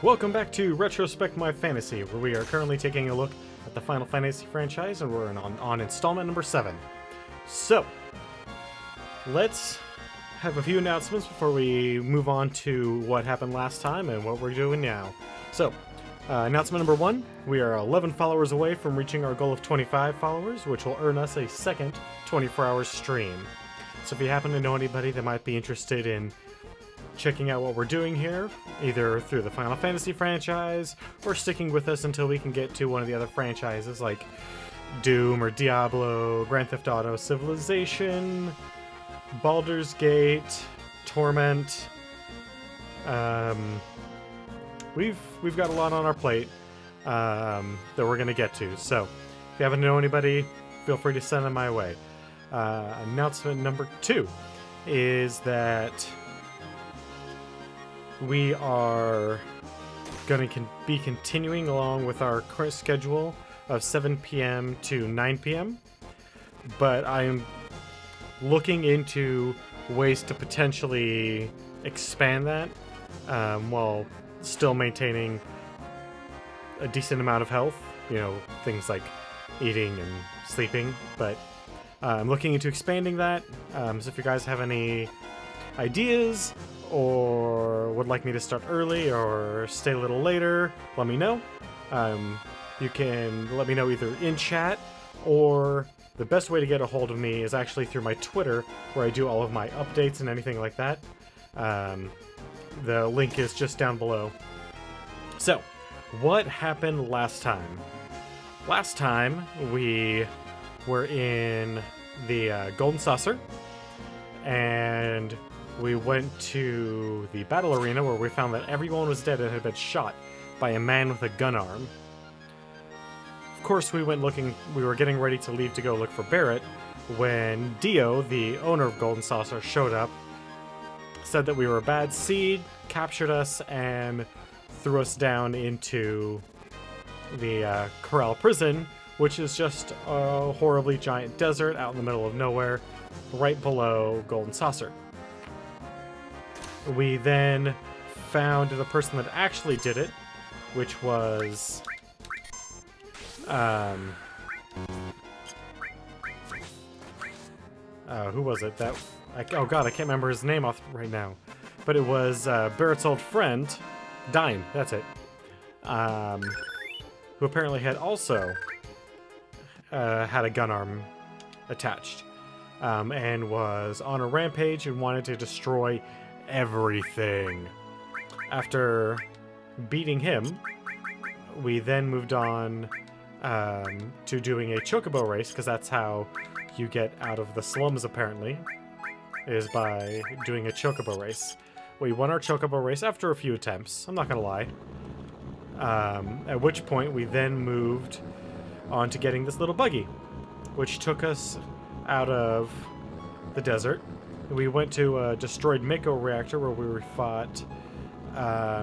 Welcome back to Retrospect My Fantasy, where we are currently taking a look at the Final Fantasy franchise, and we're on installment number 7. So, let's have a few announcements before we move on to what happened last time and what we're doing now. So, announcement number 1, we are 11 followers away from reaching our goal of 25 followers, which will earn us a second 24-hour stream. So if you happen to know anybody that might be interested in checking out what we're doing here, either through the Final Fantasy franchise, or sticking with us until we can get to one of the other franchises like Doom or Diablo, Grand Theft Auto, Civilization, Baldur's Gate, Torment. We've got a lot on our plate that we're gonna get to. So if you happen to know anybody, feel free to send them my way. Announcement number 2 is that we are going to be continuing along with our current schedule of 7 p.m. to 9 p.m. But I'm looking into ways to potentially expand that while still maintaining a decent amount of health. You know, things like eating and sleeping. But I'm looking into expanding that. So if you guys have any ideas or would like me to start early or stay a little later, let me know. You can let me know either in chat, or the best way to get a hold of me is actually through my Twitter, where I do all of my updates and anything like that. The link is just down below. So, what happened last time? Last time we were in the Golden Saucer, and we went to the battle arena where we found that everyone was dead and had been shot by a man with a gun arm. Of course, we went looking. We were getting ready to leave to go look for Barrett when Dio, the owner of Golden Saucer, showed up, said that we were a bad seed, captured us, and threw us down into the Corral prison, which is just a horribly giant desert out in the middle of nowhere, right below Golden Saucer. We then found the person that actually did it, which was who was it? Oh god, I can't remember his name off right now, but it was Barrett's old friend, Dime. That's it. Who apparently had also had a gun arm attached, and was on a rampage and wanted to destroy everything. After beating him, we then moved on to doing a chocobo race, because that's how you get out of the slums, apparently, is by doing a chocobo race. We won our chocobo race after a few attempts, I'm not gonna lie. At which point we then moved on to getting this little buggy, which took us out of the desert. We went to a destroyed Mako reactor where we fought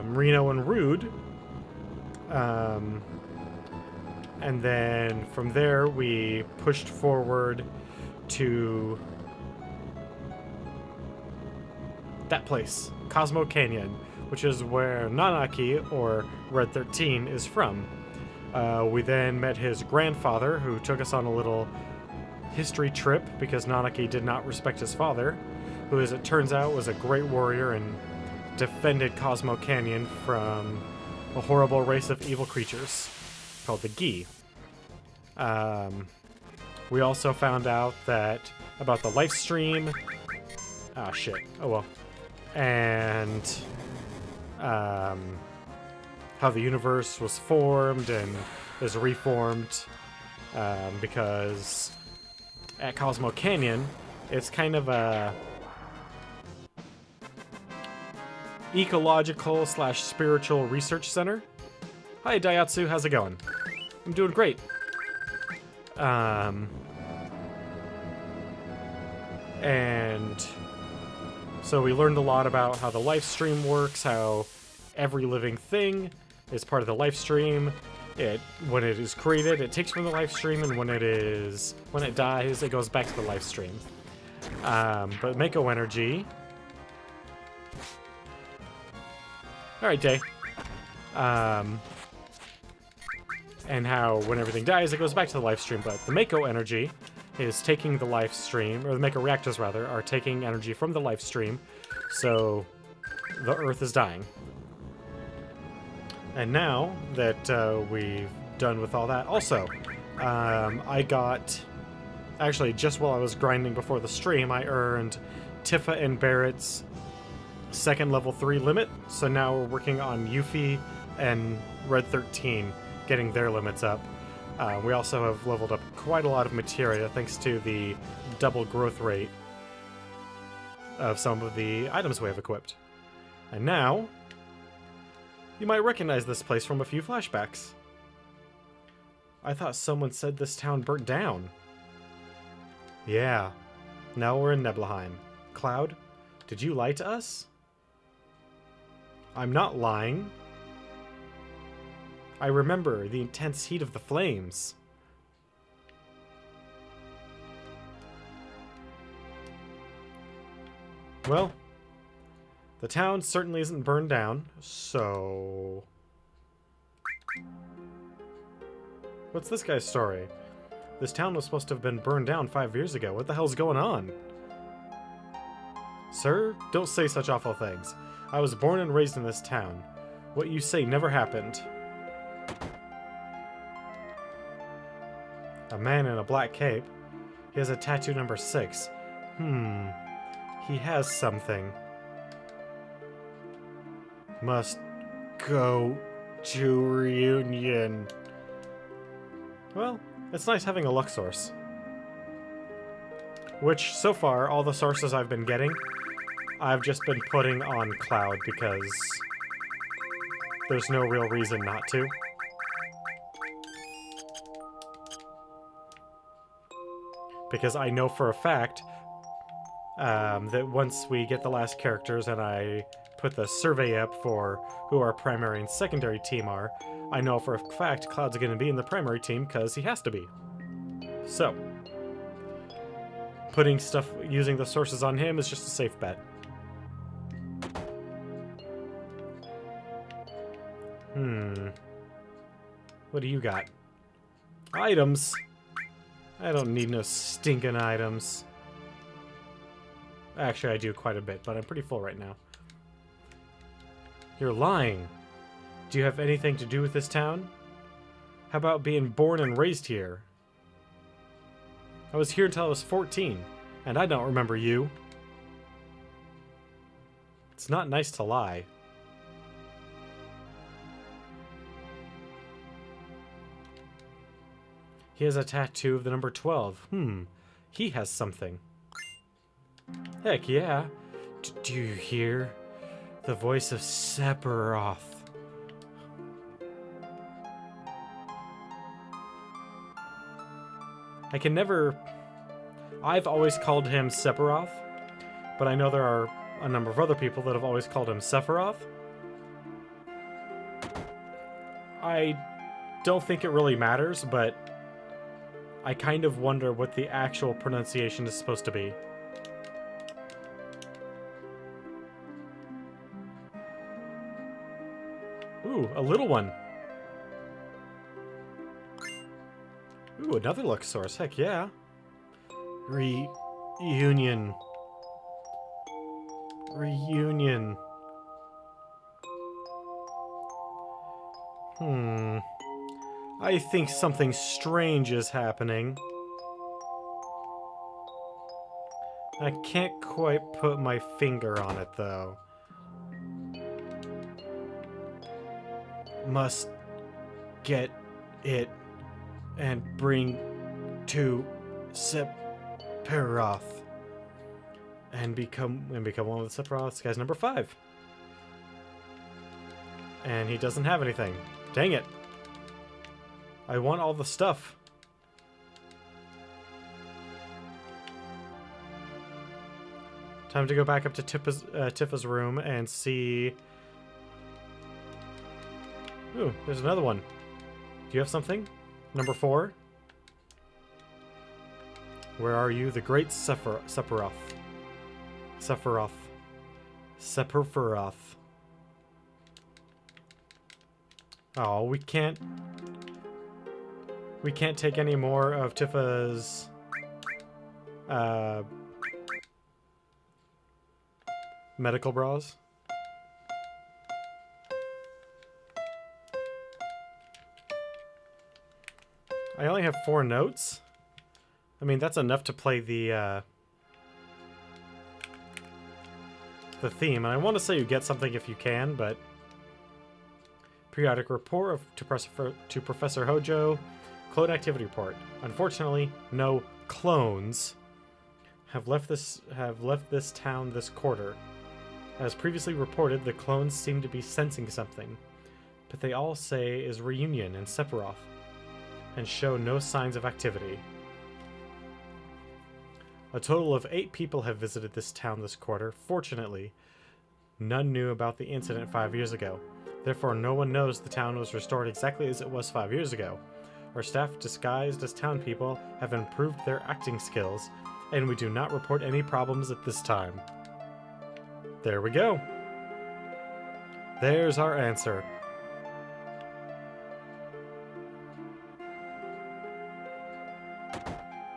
Reno and Rude. And then from there we pushed forward to that place, Cosmo Canyon, which is where Nanaki, or Red 13, is from. We then met his grandfather, who took us on a little history trip because Nanaki did not respect his father, who, as it turns out, was a great warrior and defended Cosmo Canyon from a horrible race of evil creatures called the Gi. We also found out about the life stream. Ah, shit. Oh well. And how the universe was formed and is reformed, because at Cosmo Canyon, it's kind of a ecological / spiritual research center. Hi Daihatsu, how's it going? I'm doing great. And so we learned a lot about how the life stream works, how every living thing is part of the life stream. When it is created, it takes from the life stream, and when it dies, it goes back to the life stream. But Mako energy. Alright, Day. And how when everything dies, it goes back to the life stream. But the Mako energy is taking the life stream, or the Mako reactors rather, are taking energy from the life stream, so the Earth is dying. And now that we've done with all that, also, I got, actually just while I was grinding before the stream, I earned Tifa and Barrett's second level 3 limit, so now we're working on Yuffie and Red 13, getting their limits up. We also have leveled up quite a lot of materia thanks to the double growth rate of some of the items we have equipped. And now, you might recognize this place from a few flashbacks. I thought someone said this town burnt down. Yeah, now we're in Nibelheim. Cloud, did you lie to us? I'm not lying. I remember the intense heat of the flames. Well, the town certainly isn't burned down, so... What's this guy's story? This town was supposed to have been burned down 5 years ago. What the hell's going on? Sir, don't say such awful things. I was born and raised in this town. What you say never happened. A man in a black cape. He has a tattoo number 6. He has something. Must go to reunion. Well, it's nice having a luck source. Which, so far, all the sources I've been getting, I've just been putting on Cloud because there's no real reason not to. Because I know for a fact that once we get the last characters and I put the survey up for who our primary and secondary team are, I know for a fact Cloud's going to be in the primary team because he has to be. So, putting stuff, using the sources on him is just a safe bet. What do you got? Items? I don't need no stinking items. Actually, I do quite a bit, but I'm pretty full right now. You're lying. Do you have anything to do with this town? How about being born and raised here? I was here until I was 14, and I don't remember you. It's not nice to lie. He has a tattoo of the number 12. He has something. Heck yeah. Do you hear? The voice of Sephiroth. I can never... I've always called him Sephiroth, but I know there are a number of other people that have always called him Sephiroth. I don't think it really matters, but I kind of wonder what the actual pronunciation is supposed to be. Ooh, a little one. Ooh, another luck source. Heck yeah. Reunion. Reunion. I think something strange is happening. I can't quite put my finger on it, though. Must get it and bring to Sephiroth and become one with Sephiroth. Guy's number 5. And he doesn't have anything. Dang it. I want all the stuff. Time to go back up to Tifa's room and see... Ooh, there's another one. Do you have something? Number 4? Where are you? The great Sephiroth. Sephiroth. Sephiroth. Oh, we can't take any more of Tifa's medical bras. I only have 4 notes. I mean, that's enough to play the theme. And I want to say you get something if you can, but... Periodic report to Professor Hojo. Clone activity report. Unfortunately, no clones have left this town this quarter. As previously reported, the clones seem to be sensing something, but they all say is reunion in Sephiroth, and show no signs of activity. A total of 8 people have visited this town this quarter. Fortunately, none knew about the incident 5 years ago. Therefore, no one knows the town was restored exactly as it was 5 years ago. Our staff, disguised as town people, have improved their acting skills, and we do not report any problems at this time. There we go. There's our answer.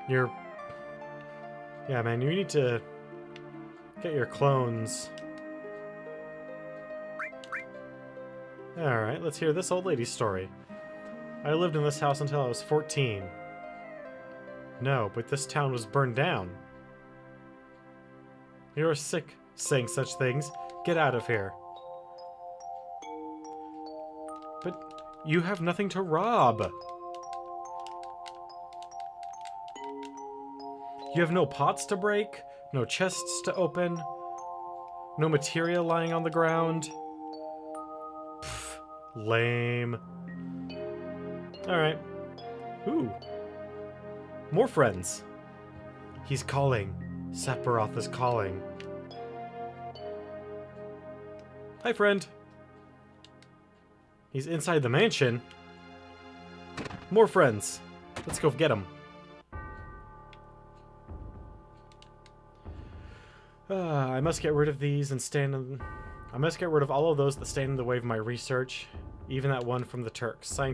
Yeah, man, you need to get your clones. Alright, let's hear this old lady's story. I lived in this house until I was 14. No, but this town was burned down. You're sick saying such things. Get out of here. But you have nothing to rob. You have no pots to break, no chests to open, no material lying on the ground. Pfft, lame. Alright. Ooh. More friends. He's calling. Sephiroth is calling. Hi, friend. He's inside the mansion. More friends. Let's go get him. I must get rid of these and I must get rid of all of those that stand in the way of my research, even that one from the Turks. I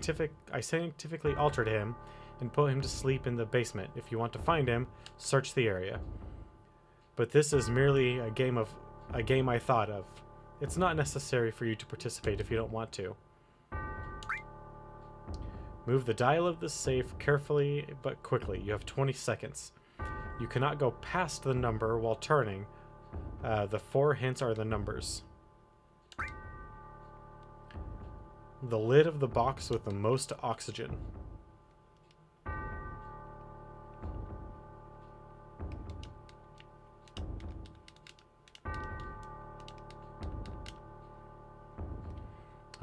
scientifically altered him and put him to sleep in the basement. If you want to find him, search the area. But this is merely a game I thought of. It's not necessary for you to participate if you don't want to. Move the dial of the safe carefully but quickly. You have 20 seconds. You cannot go past the number while turning. The 4 hints are the numbers. The lid of the box with the most oxygen.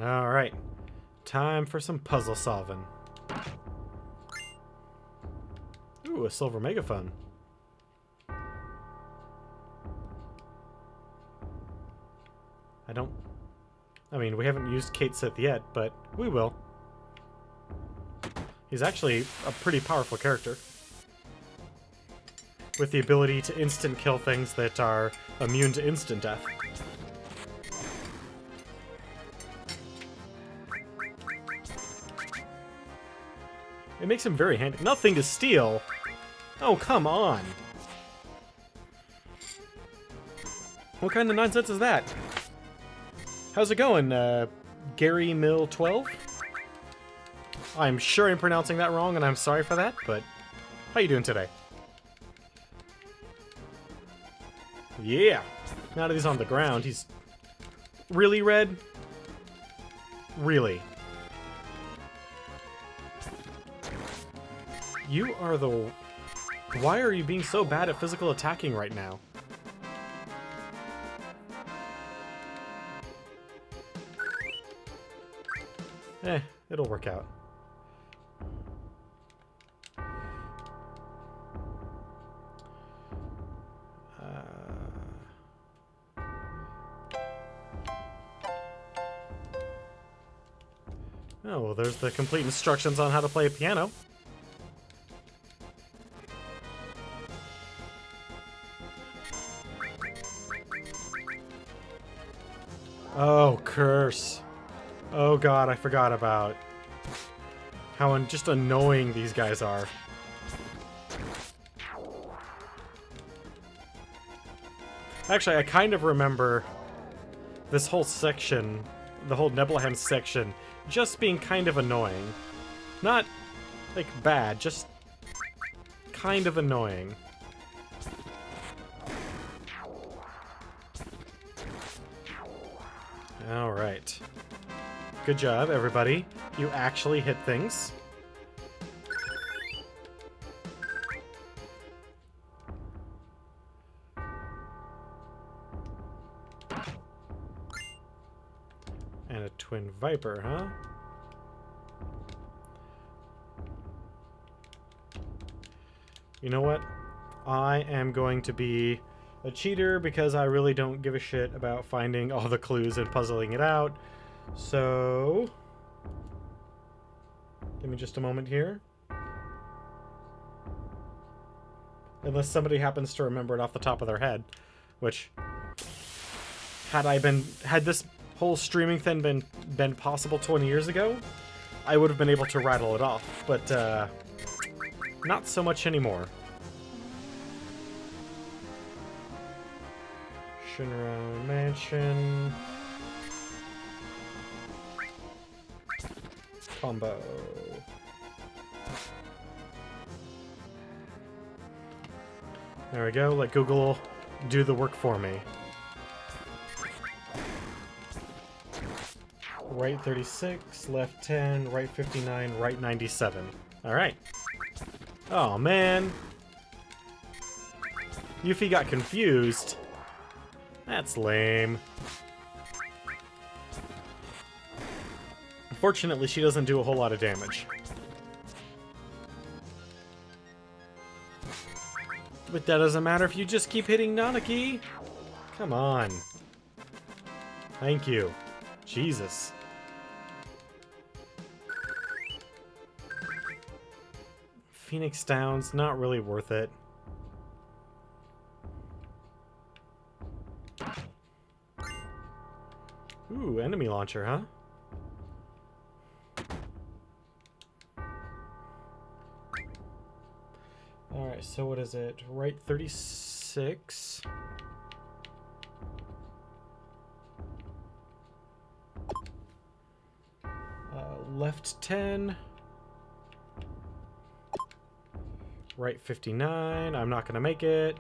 Alright. Time for some puzzle solving. Ooh, a silver megaphone. I mean, we haven't used Cait Sith yet, but we will. He's actually a pretty powerful character, with the ability to instant kill things that are immune to instant death. It makes him very handy. Nothing to steal! Oh, come on! What kind of nonsense is that? How's it going, Gary Mill 12? I'm sure I'm pronouncing that wrong, and I'm sorry for that, but how you doing today? Yeah! Now that he's on the ground, he's... Really, Red? Really? You are the... Why are you being so bad at physical attacking right now? It'll work out. Oh, well, there's the complete instructions on how to play a piano. Oh, curse. Oh god, I forgot about how just annoying these guys are. Actually, I kind of remember this whole section, the whole Nebelheim section, just being kind of annoying. Not, like, bad, just kind of annoying. Alright. Good job, everybody. You actually hit things. And a twin viper, huh? You know what? I am going to be a cheater because I really don't give a shit about finding all the clues and puzzling it out. So, give me just a moment here. Unless somebody happens to remember it off the top of their head, which had this whole streaming thing been possible 20 years ago, I would have been able to rattle it off, but not so much anymore. Shinra Mansion. Combo. There we go. Let Google do the work for me. Right 36, left 10, right 59, right 97. Alright. Oh, man. Yuffie got confused. That's lame. Unfortunately, she doesn't do a whole lot of damage. But that doesn't matter if you just keep hitting Nanaki. Come on. Thank you. Jesus. Phoenix Downs, not really worth it. Ooh, enemy launcher, huh? Alright, so what is it? Right 36. Left 10. Right 59. I'm not gonna make it.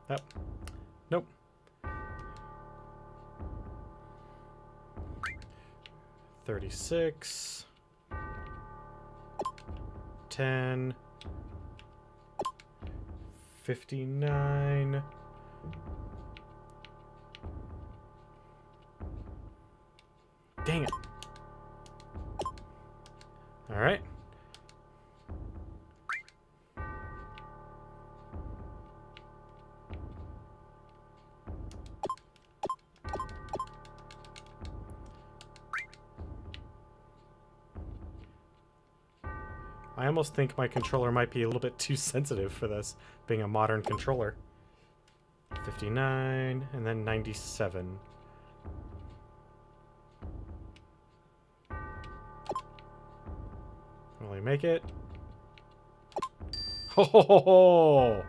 Yep. Nope. 36. 10. 59. Dang it. All right. I almost think my controller might be a little bit too sensitive for this, being a modern controller. 59, and then 97. Will I make it? Ho ho ho ho!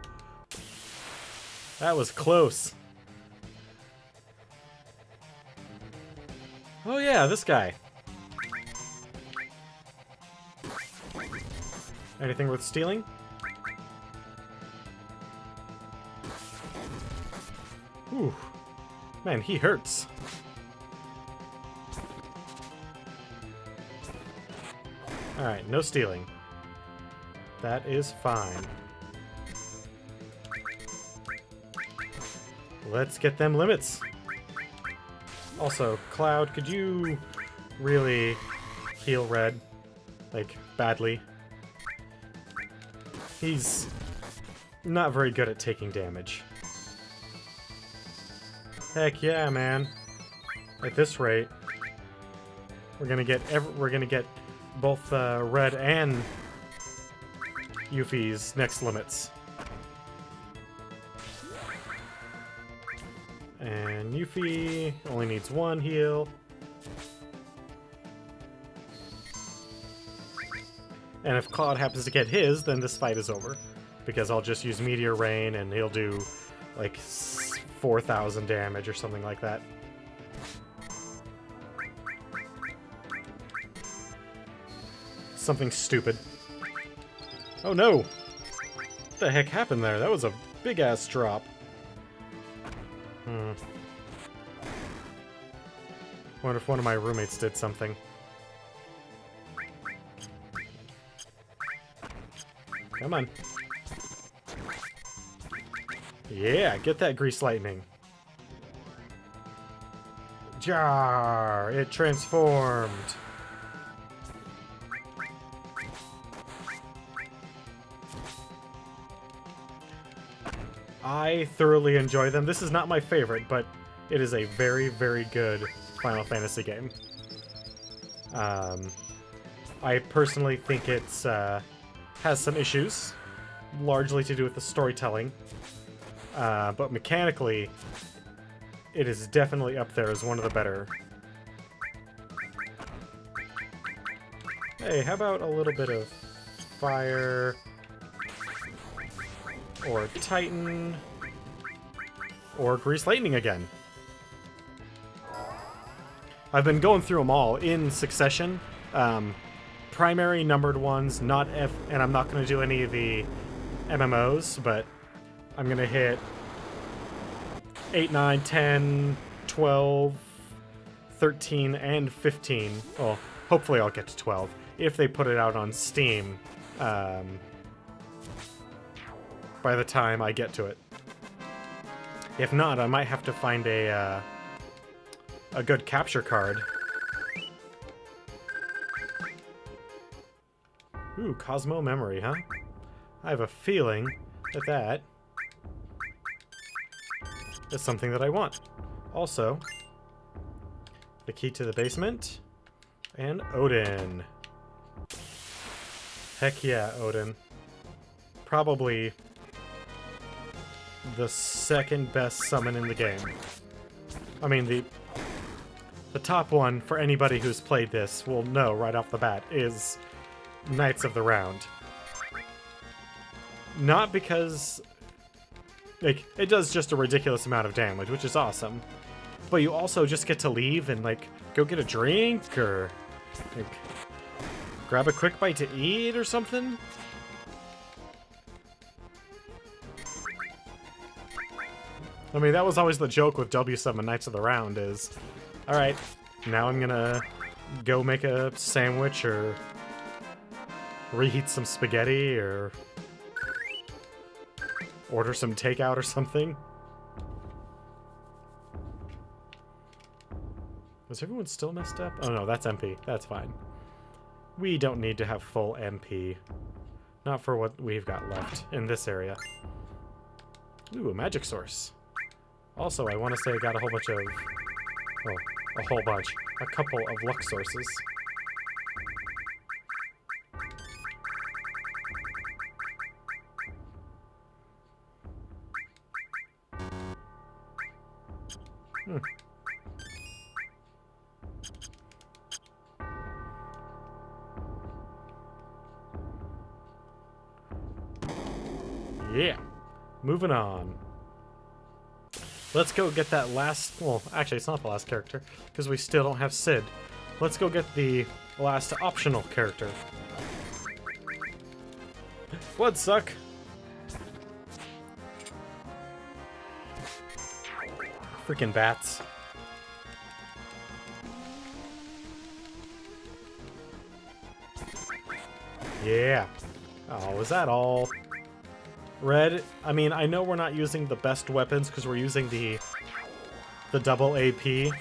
That was close. Oh yeah, this guy. Anything worth stealing? Ooh. Man, he hurts. Alright, no stealing. That is fine. Let's get them limits. Also, Cloud, could you really heal Red? Like, badly? He's not very good at taking damage. Heck yeah, man. At this rate, we're gonna get both Red and Yuffie's next limits. And Yuffie only needs 1 heal. And if Claude happens to get his, then this fight is over. Because I'll just use Meteor Rain and he'll do like 4,000 damage or something like that. Something stupid. Oh no! What the heck happened there? That was a big-ass drop. Wonder if one of my roommates did something. Come on. Yeah, get that Grease Lightning. Jar! It transformed. I thoroughly enjoy them. This is not my favorite, but it is a very, very good Final Fantasy game. I personally think it's has some issues, largely to do with the storytelling, but mechanically, it is definitely up there as one of the better. Hey, how about a little bit of fire? Or Titan, or Grease Lightning again. I've been going through them all in succession. Primary numbered ones, not F, and I'm not going to do any of the MMOs, but I'm going to hit 8, 9, 10, 12, 13, and 15. Well, hopefully I'll get to 12, if they put it out on Steam. By the time I get to it. If not, I might have to find a good capture card. Ooh, Cosmo Memory, huh? I have a feeling that that is something that I want. Also, the key to the basement, and Odin. Heck yeah, Odin. Probably the second best summon in the game. I mean, the top one, for anybody who's played this, will know right off the bat, is Knights of the Round. Not because, like, it does just a ridiculous amount of damage, which is awesome, but you also just get to leave and, like, go get a drink, or, like, grab a quick bite to eat or something. I mean, that was always the joke with W7 Knights of the Round is, alright, now I'm gonna go make a sandwich or reheat some spaghetti or order some takeout or something. Was everyone still messed up? Oh no, that's MP. That's fine. We don't need to have full MP. Not for what we've got left in this area. Ooh, a magic source. Also, I want to say I got a whole bunch of... Oh, a whole bunch. A couple of luck sources. Yeah. Moving on. Let's go get that last... Well, actually, it's not the last character, because we still don't have Sid. Let's go get the last optional character. Would suck. Freaking bats. Yeah. Oh, was that all? Red, I mean, I know we're not using the best weapons because we're using the double AP,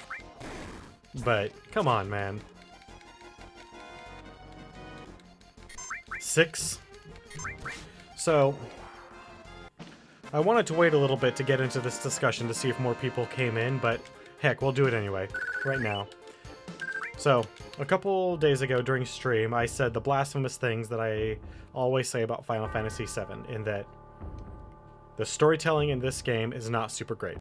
but come on, man. 6. So, I wanted to wait a little bit to get into this discussion to see if more people came in, but heck, we'll do it anyway, right now. So, a couple days ago during stream, I said the blasphemous things that I always say about Final Fantasy VII, in that the storytelling in this game is not super great.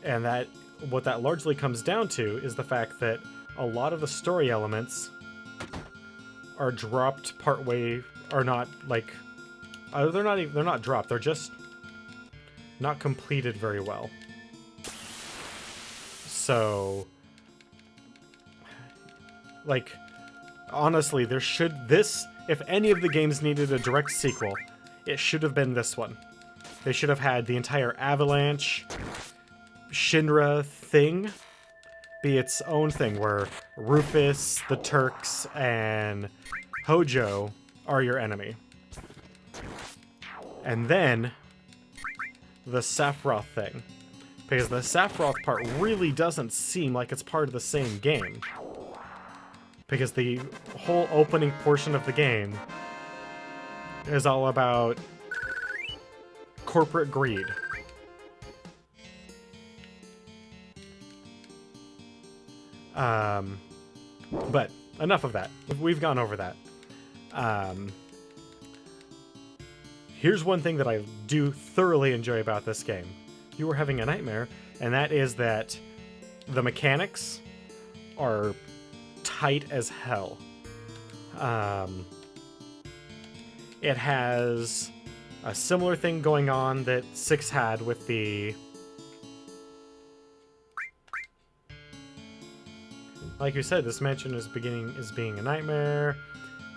And what that largely comes down to is the fact that a lot of the story elements are dropped partway, are not like, they're not dropped, they're just not completed very well. So, like, honestly, if any of the games needed a direct sequel, it should have been this one. They should have had the entire Avalanche, Shinra thing be its own thing, where Rufus, the Turks, and Hojo are your enemy. And then the Sephiroth thing. Because the Sephiroth part really doesn't seem like it's part of the same game. Because the whole opening portion of the game is all about corporate greed. But enough of that. We've gone over that. Here's one thing that I do thoroughly enjoy about this game. You were having a nightmare, and that is that the mechanics are tight as hell. It has a similar thing going on that 6 had with the... Like you said, this mansion is being a nightmare.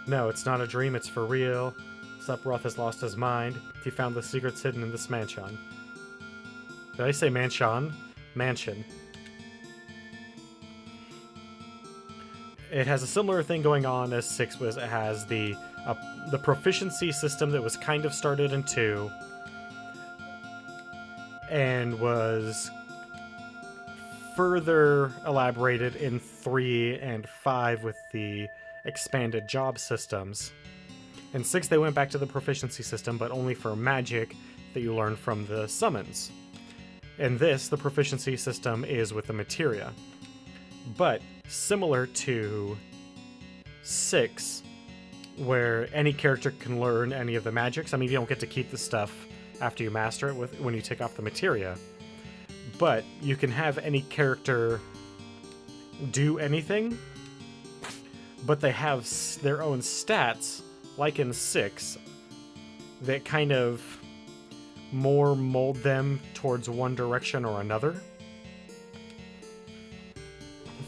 No, it's not a dream, it's for real. Sephiroth has lost his mind. He found the secrets hidden in this mansion. Did I say mansion? Mansion. It has a similar thing going on as 6 was. It has the proficiency system that was kind of started in 2 and was further elaborated in 3 and 5 with the expanded job systems. In 6 they went back to the proficiency system, but only for magic that you learn from the summons. In this, the proficiency system is with the materia. But similar to 6, where any character can learn any of the magics. I mean, you don't get to keep the stuff after you master it when you take off the materia. But you can have any character do anything, but they have their own stats, like in 6, that kind of more mold them towards one direction or another.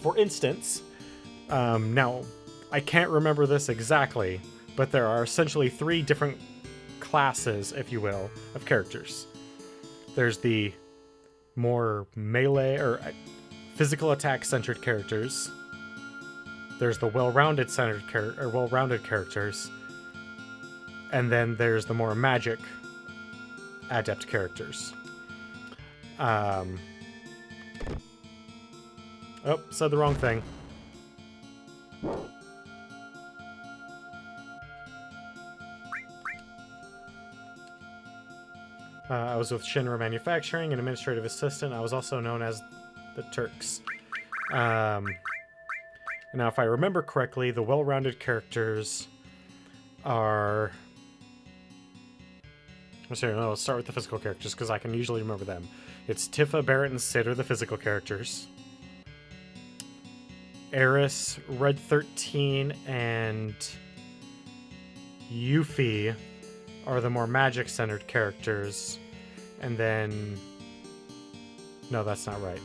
For instance, now, I can't remember this exactly, but there are essentially 3 different classes, if you will, of characters. There's the more melee or physical attack-centered characters. There's the well-rounded characters, and then there's the more magic adept characters. Oh, said the wrong thing. I was with Shinra Manufacturing, an administrative assistant. I was also known as the Turks. Now, if I remember correctly, the well-rounded characters are... Let's start with the physical characters, because I can usually remember them. It's Tifa, Barrett, and Sid are the physical characters. Eris, Red 13, and Yuffie are the more magic-centered characters. And then... No, that's not right.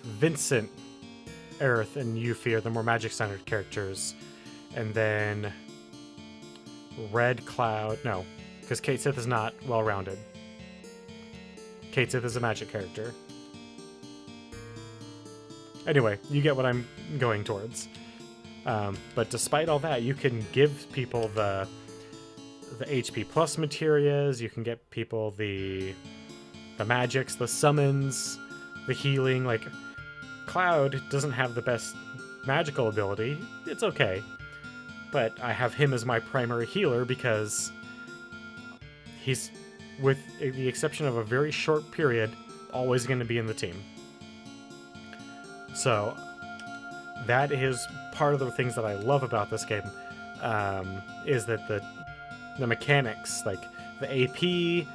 Vincent, Aerith, and Yuffie are the more magic-centered characters. And then... Red Cloud... No, because Kate Sith is not well-rounded. Kate Sith is a magic character. Anyway, you get what I'm going towards. But despite all that, you can give people the HP plus materias, you can get people the magics, the summons, the healing. Like, Cloud doesn't have the best magical ability. It's okay. But I have him as my primary healer because he's, with the exception of a very short period, always going to be in the team. So, that is part of the things that I love about this game, is that the mechanics, like the AP,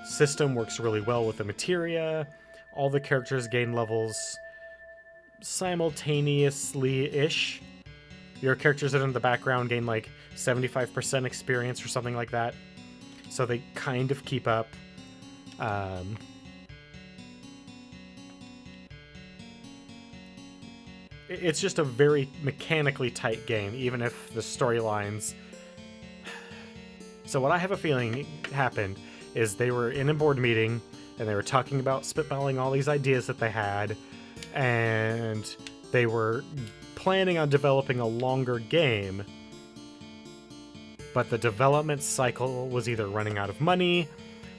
system works really well with the materia. All the characters gain levels simultaneously-ish. Your characters that are in the background gain like 75% experience or something like that. So they kind of keep up. It's just a very mechanically tight game, even if the storylines... So what I have a feeling happened is they were in a board meeting, and they were talking about spitballing all these ideas that they had, and they were planning on developing a longer game, but the development cycle was either running out of money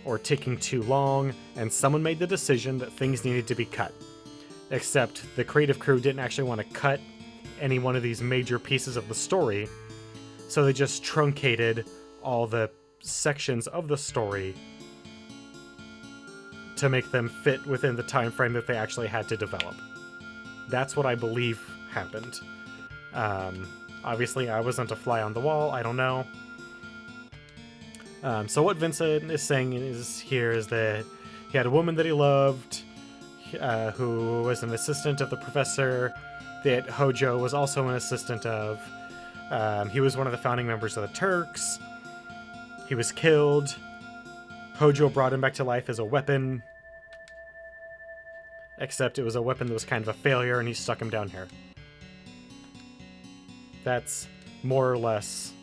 or taking too long, and someone made the decision that things needed to be cut. Except the creative crew didn't actually want to cut any one of these major pieces of the story, so they just truncated all the sections of the story to make them fit within the time frame that they actually had to develop. That's what I believe happened. Obviously, I wasn't a fly on the wall. I don't know. So what Vincent is saying is that he had a woman that he loved, who was an assistant of the professor, that Hojo was also an assistant of. He was one of the founding members of the Turks. He was killed. Hojo brought him back to life as a weapon. Except it was a weapon that was kind of a failure, and he stuck him down here. That's more or less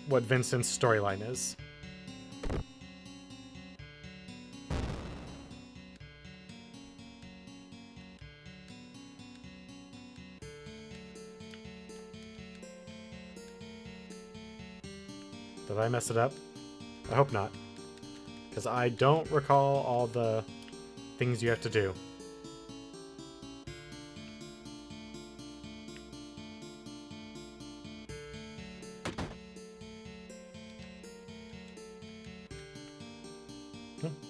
what Vincent's storyline is. Did I mess it up? I hope not. Because I don't recall all the things you have to do.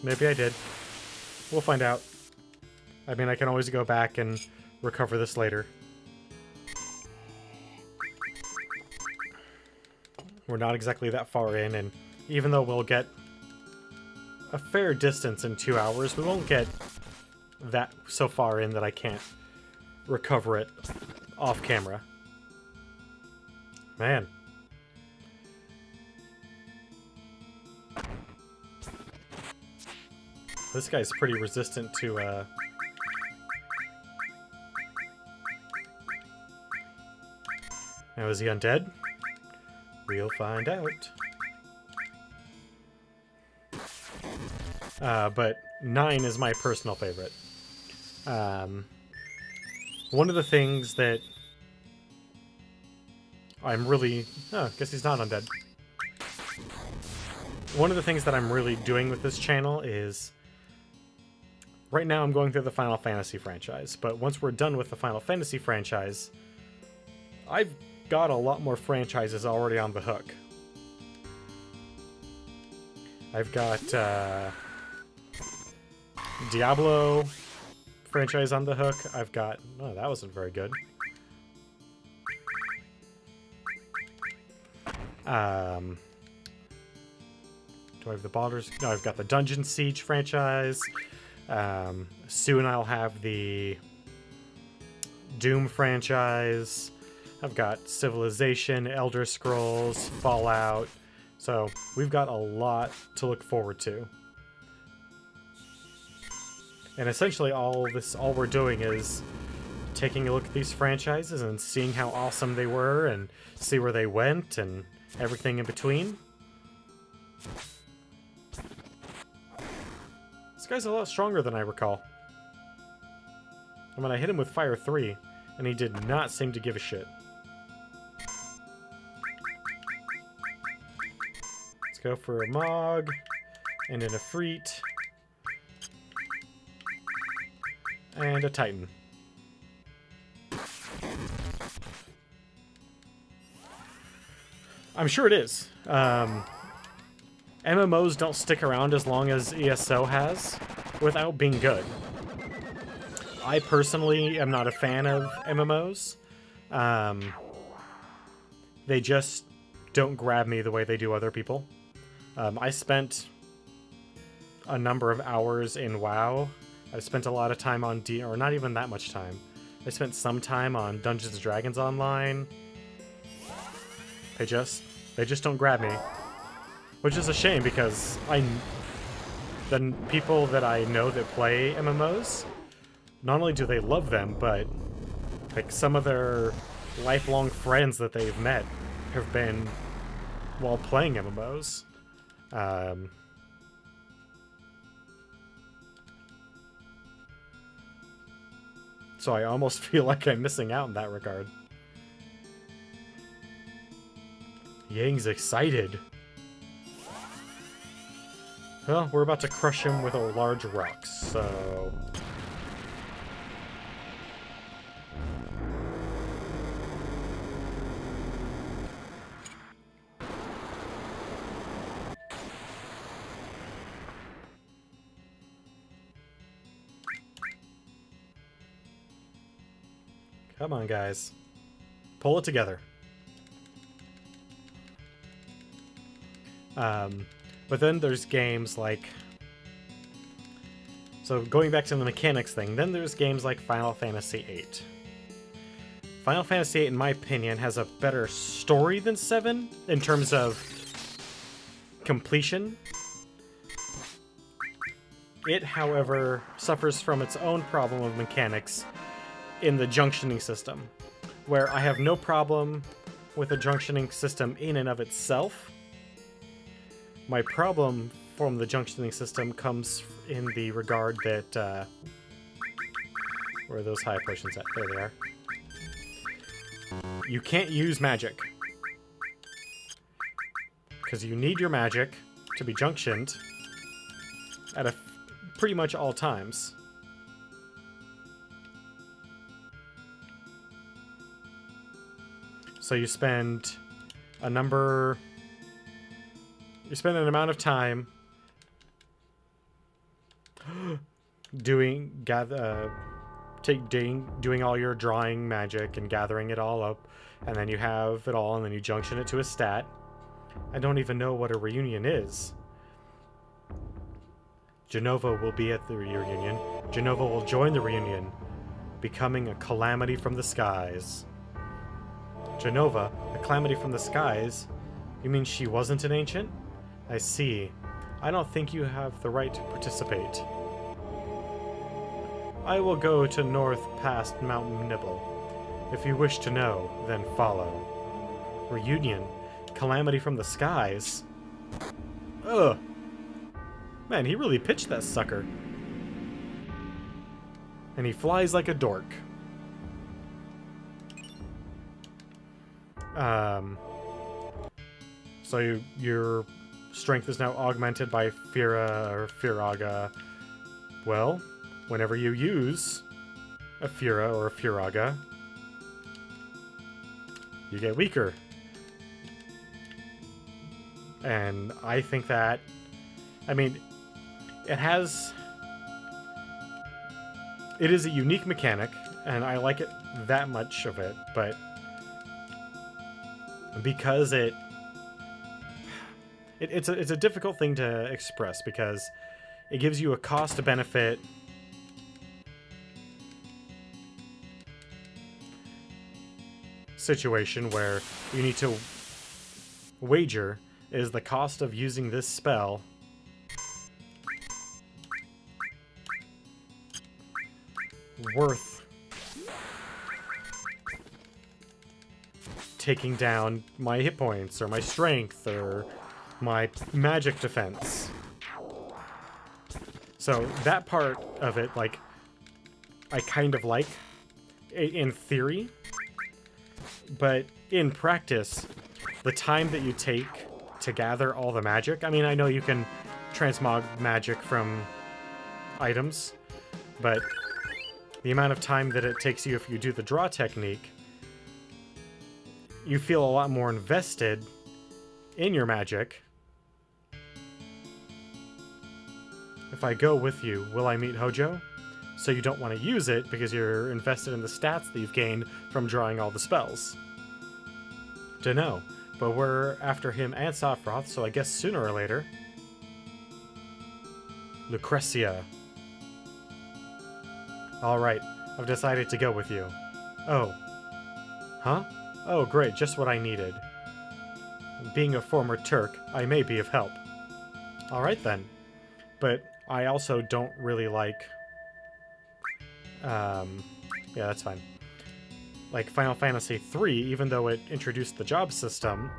Maybe I did. We'll find out. I mean, I can always go back and recover this later. We're not exactly that far in, and even though we'll get a fair distance in 2 hours, we won't get that so far in that I can't recover it off camera. Man. This guy's pretty resistant to, Now, is he undead? We'll find out. But 9 is my personal favorite. One of the things that I'm really... Oh, I guess he's not undead. One of the things that I'm really doing with this channel is... Right now I'm going through the Final Fantasy franchise, but once we're done with the Final Fantasy franchise, I've got a lot more franchises already on the hook. I've got Diablo franchise on the hook. I've got... Oh, that wasn't very good. Do I have the Baldur's... No, I've got the Dungeon Siege franchise. Soon I'll have the Doom franchise. I've got Civilization, Elder Scrolls, Fallout. So we've got a lot to look forward to. And essentially all we're doing is taking a look at these franchises and seeing how awesome they were and see where they went and everything in between. This guy's a lot stronger than I recall. I mean, I hit him with Fire 3, and he did not seem to give a shit. Let's go for a Mog, and an Efreet, and a Titan. I'm sure it is. MMOs don't stick around as long as ESO has without being good. I personally am not a fan of MMOs. They just don't grab me the way they do other people. I spent a number of hours in WoW. I've spent a lot of time on or not even that much time. I spent some time on Dungeons & Dragons Online. They just don't grab me. Which is a shame because the people that I know that play MMOs, not only do they love them, but like some of their lifelong friends that they've met have been while playing MMOs. So I almost feel like I'm missing out in that regard. Yang's excited. Well, we're about to crush him with a large rock, so... Come on, guys. Pull it together. But then there's games like... So going back to the mechanics thing, then there's games like Final Fantasy VIII. Final Fantasy VIII, in my opinion, has a better story than 7 in terms of completion. It, however, suffers from its own problem of mechanics in the junctioning system, where I have no problem with the junctioning system in and of itself. My problem from the junctioning system comes in the regard that, where are those high potions at? There they are. You can't use magic. Because you need your magic to be junctioned at pretty much all times. So you spend an amount of time doing all your drawing magic and gathering it all up, and then you have it all, and then you junction it to a stat. I don't even know what a reunion is. Jenova will be at the reunion. Jenova will join the reunion, becoming a calamity from the skies. Jenova, a calamity from the skies? You mean she wasn't an ancient? I see. I don't think you have the right to participate. I will go to north past Mount Nibble. If you wish to know, then follow. Reunion? Calamity from the skies? Ugh. Man, he really pitched that sucker. And he flies like a dork. So your strength is now augmented by Fira or Firaga. Well, whenever you use a Fira or a Firaga, you get weaker. And I think that, I mean, it is a unique mechanic, and I like it that much of it, but because it's a difficult thing to express, because it gives you a cost benefit situation where you need to wager, is the cost of using this spell worth taking down my hit points or my strength or my magic defense? So that part of it, like, I kind of like in theory, but in practice, the time that you take to gather all the magic, I mean, I know you can transmog magic from items, but the amount of time that it takes you if you do the draw technique, you feel a lot more invested in your magic. If I go with you, will I meet Hojo? So you don't want to use it because you're invested in the stats that you've gained from drawing all the spells. Dunno, but we're after him and Sofroth, so I guess sooner or later. Lucretia. Alright, I've decided to go with you. Oh. Huh? Oh, great, just what I needed. Being a former Turk, I may be of help. Alright then. But I also don't really like... yeah, that's fine. Like Final Fantasy III, even though it introduced the job system,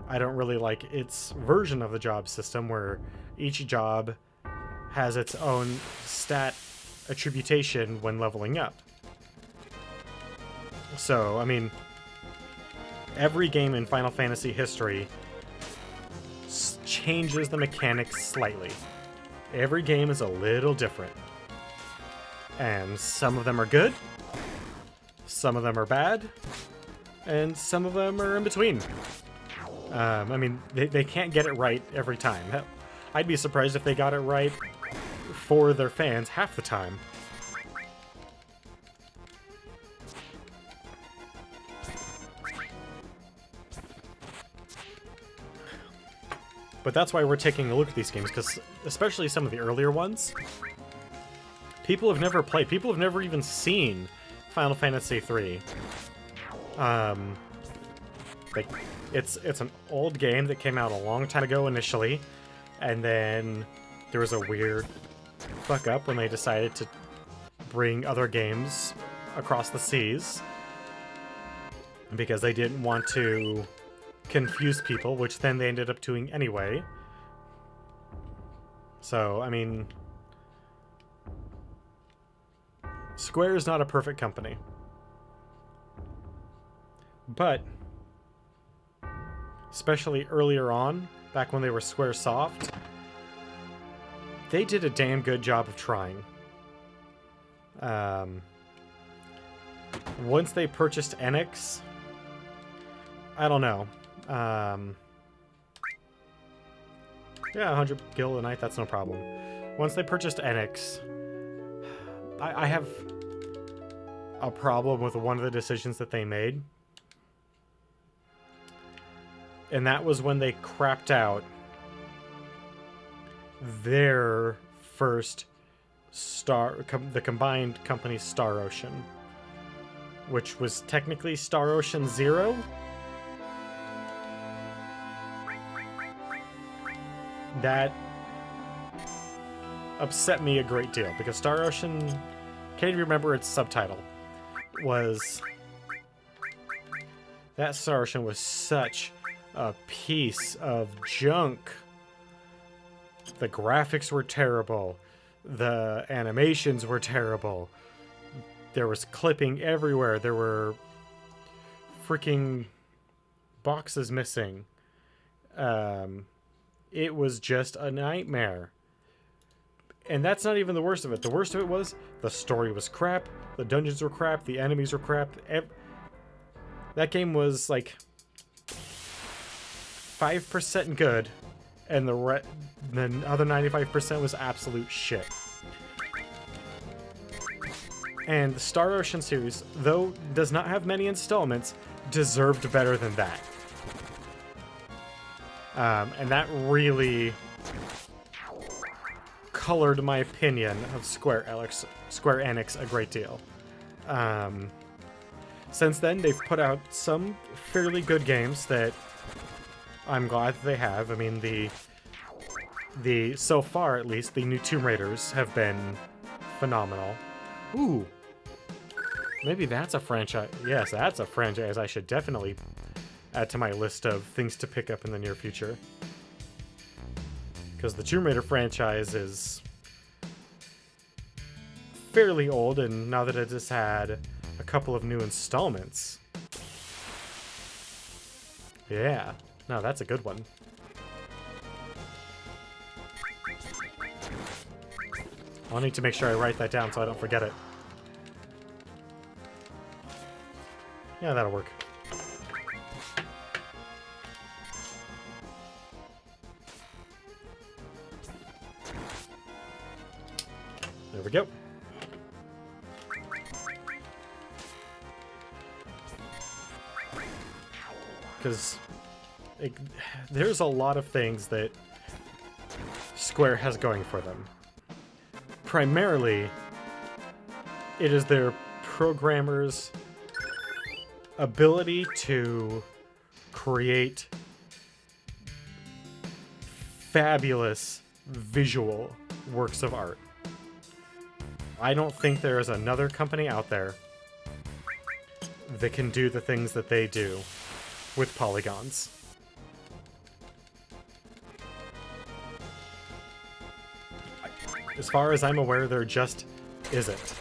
I don't really like its version of the job system where each job has its own stat attribution when leveling up. So, I mean, every game in Final Fantasy history changes the mechanics slightly. Every game is a little different. And some of them are good, some of them are bad, and some of them are in between. I mean, they can't get it right every time. I'd be surprised if they got it right for their fans half the time. But that's why we're taking a look at these games, because especially some of the earlier ones, people have never played, people have never even seen Final Fantasy III. Like, it's an old game that came out a long time ago initially, and then there was a weird fuck up when they decided to bring other games across the seas because they didn't want to confuse people, which then they ended up doing anyway. So, I mean, Square is not a perfect company. But, especially earlier on, back when they were Squaresoft, they did a damn good job of trying. Once they purchased Enix, I don't know. Yeah, 100 gil a night, that's no problem. Once they purchased Enix, I have a problem with one of the decisions that they made. And that was when they crapped out their first the combined company Star Ocean, which was technically Star Ocean Zero. That upset me a great deal, because Star Ocean, can't even remember its subtitle, was... That Star Ocean was such a piece of junk. The graphics were terrible. The animations were terrible. There was clipping everywhere. There were freaking boxes missing. It was just a nightmare. And that's not even the worst of it. The worst of it was the story was crap, the dungeons were crap, the enemies were crap. That game was like 5% good, and the other 95% was absolute shit. And the Star Ocean series, though does not have many installments, deserved better than that. And that really colored my opinion of Square Enix a great deal. Since then, they've put out some fairly good games that I'm glad that they have. I mean, so far at least, the new Tomb Raiders have been phenomenal. Ooh, maybe that's a franchise. Yes, that's a franchise I should definitely add to my list of things to pick up in the near future. Because the Tomb Raider franchise is fairly old, and now that it has had a couple of new installments. Yeah, no, that's a good one. I'll need to make sure I write that down so I don't forget it. Yeah, that'll work. There we go. Because there's a lot of things that Square has going for them. Primarily, it is their programmers' ability to create fabulous visual works of art. I don't think there is another company out there that can do the things that they do with polygons. As far as I'm aware, there just isn't.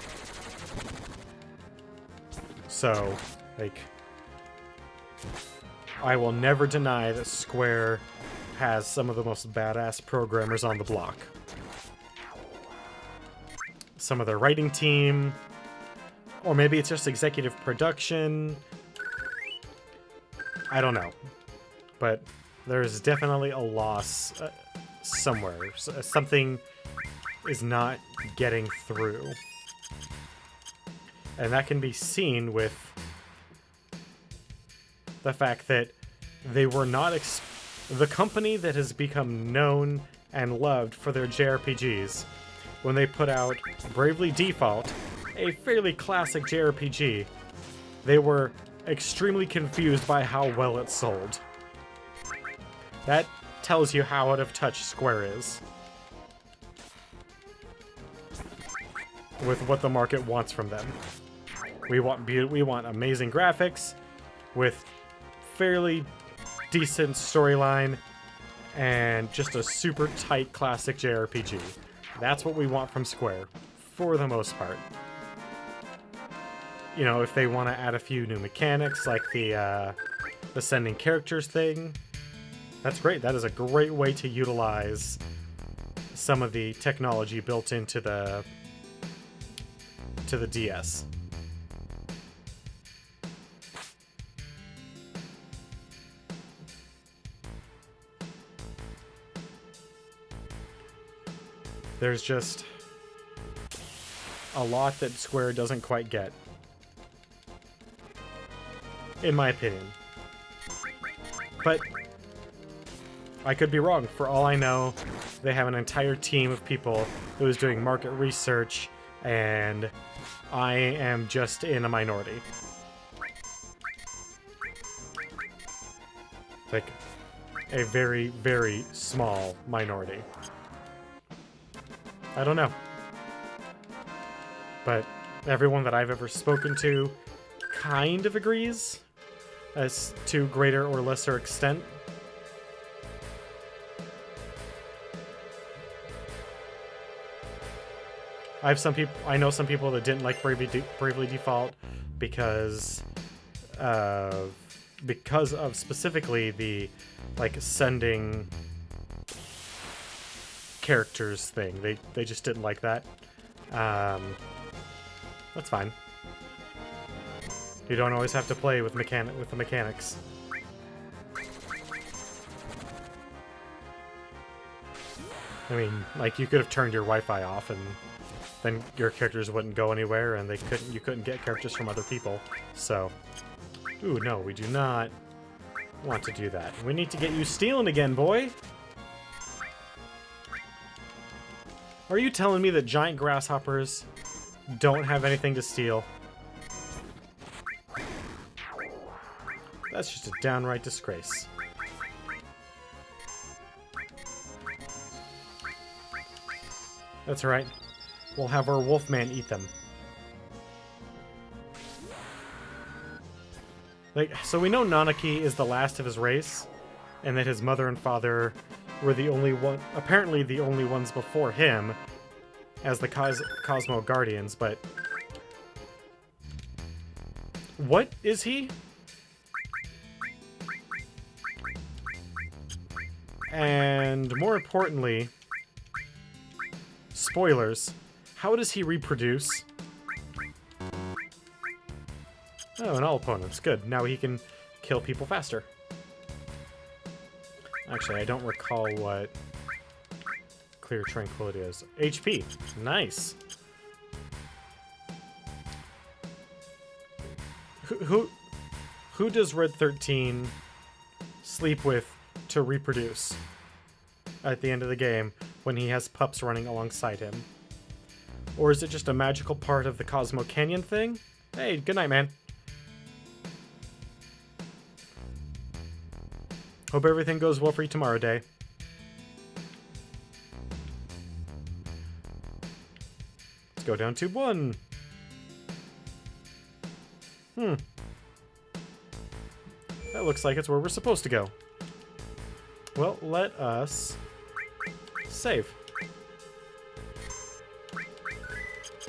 So, like, I will never deny that Square has some of the most badass programmers on the block. Some of their writing team, or maybe it's just executive production. I don't know. But there's definitely a loss somewhere. Something is not getting through. And that can be seen with the fact that they were not the company that has become known and loved for their JRPGs. When they put out Bravely Default, a fairly classic JRPG, they were extremely confused by how well it sold. That tells you how out of touch Square is with what the market wants from them. We want amazing graphics with fairly decent storyline and just a super tight classic JRPG. That's what we want from Square, for the most part. You know, if they want to add a few new mechanics, like the sending characters thing, that's great. That is a great way to utilize some of the technology built into the DS. There's just a lot that Square doesn't quite get, in my opinion. But I could be wrong. For all I know, they have an entire team of people who is doing market research, and I am just in a minority. Like, a very, very small minority. I don't know. But everyone that I've ever spoken to kind of agrees, as to greater or lesser extent. I know some people that didn't like Bravely Default because of specifically the, like, sending characters thing. They just didn't like that. That's fine. You don't always have to play with the mechanics. I mean, like, you could have turned your Wi-Fi off and then your characters wouldn't go anywhere, and you couldn't get characters from other people. So, ooh, no, we do not want to do that. We need to get you stealing again, boy. Are you telling me that giant grasshoppers don't have anything to steal? That's just a downright disgrace. That's right. We'll have our wolfman eat them. Like, so we know Nanaki is the last of his race, and that his mother and father were apparently the only ones before him as the Cosmo Guardians, but what is he? And more importantly, spoilers, how does he reproduce? Oh, in all opponents. Good. Now he can kill people faster. Actually, I don't recall what Clear Tranquility is. HP. Nice. Who does Red 13 sleep with to reproduce at the end of the game? when he has pups running alongside him? Or is it just a magical part of the Cosmo Canyon thing? Hey, good night, man. Hope everything goes well for you tomorrow, Day. Let's go down to 1. That looks like it's where we're supposed to go. Well, let us save.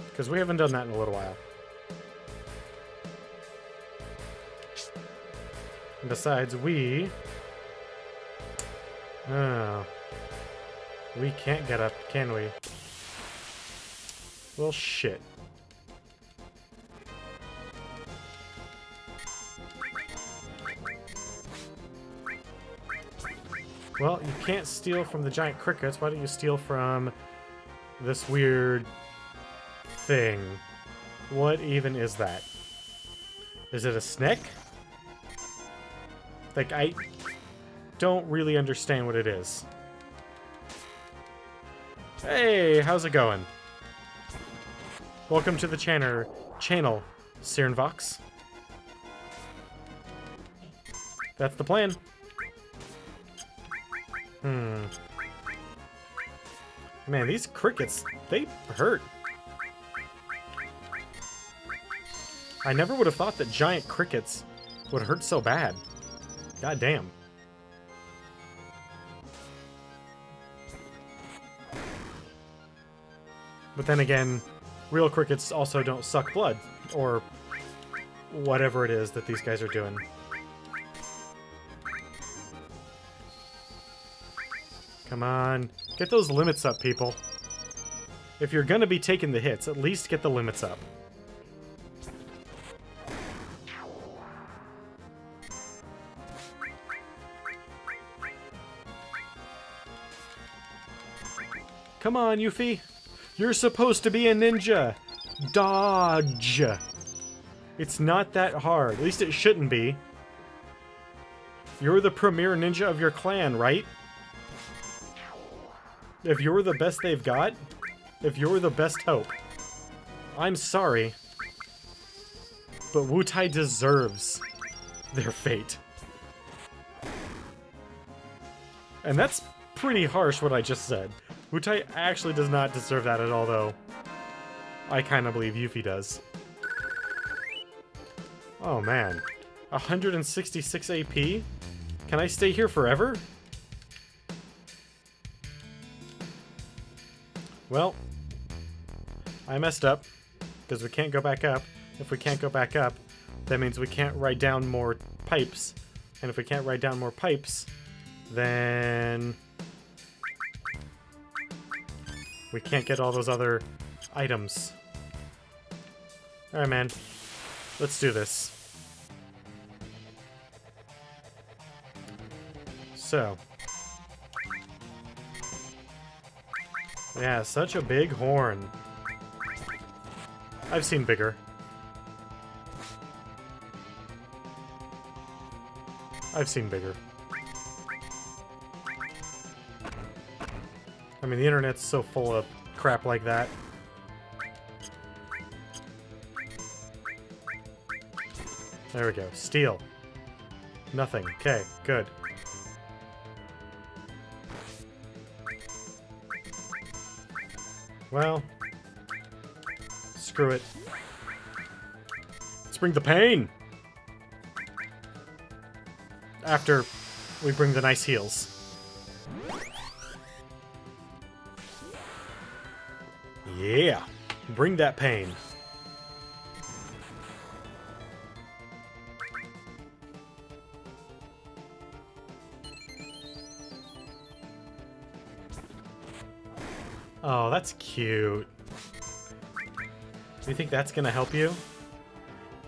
Because we haven't done that in a little while. And besides, we can't get up, can we? Well, shit. Well, you can't steal from the giant crickets. Why don't you steal from this weird thing? What even is that? Is it a snake? Like, I don't really understand what it is. Hey, how's it going? Welcome to the channel, Cernvox. That's the plan. Man, these crickets, they hurt. I never would have thought that giant crickets would hurt so bad. God damn. But then again, real crickets also don't suck blood, or whatever it is that these guys are doing. Come on, get those limits up, people. If you're gonna be taking the hits, at least get the limits up. Come on, Yuffie. You're supposed to be a ninja. Dodge. It's not that hard. At least it shouldn't be. You're the premier ninja of your clan, right? If you're the best they've got, if you're the best hope, I'm sorry, but Wutai deserves their fate. And that's pretty harsh what I just said. Wutai actually does not deserve that at all, though. I kind of believe Yuffie does. Oh man, 166 AP? Can I stay here forever? Well, I messed up, because we can't go back up. If we can't go back up, that means we can't write down more pipes. And if we can't write down more pipes, then we can't get all those other items. Alright, man. Let's do this. So. Yeah, such a big horn. I've seen bigger. I've seen bigger. I mean, the internet's so full of crap like that. There we go. Steal. Nothing. Okay, good. Well, screw it. Let's bring the pain! After we bring the nice heals. Yeah! Bring that pain. Oh, that's cute. Do you think that's gonna help you?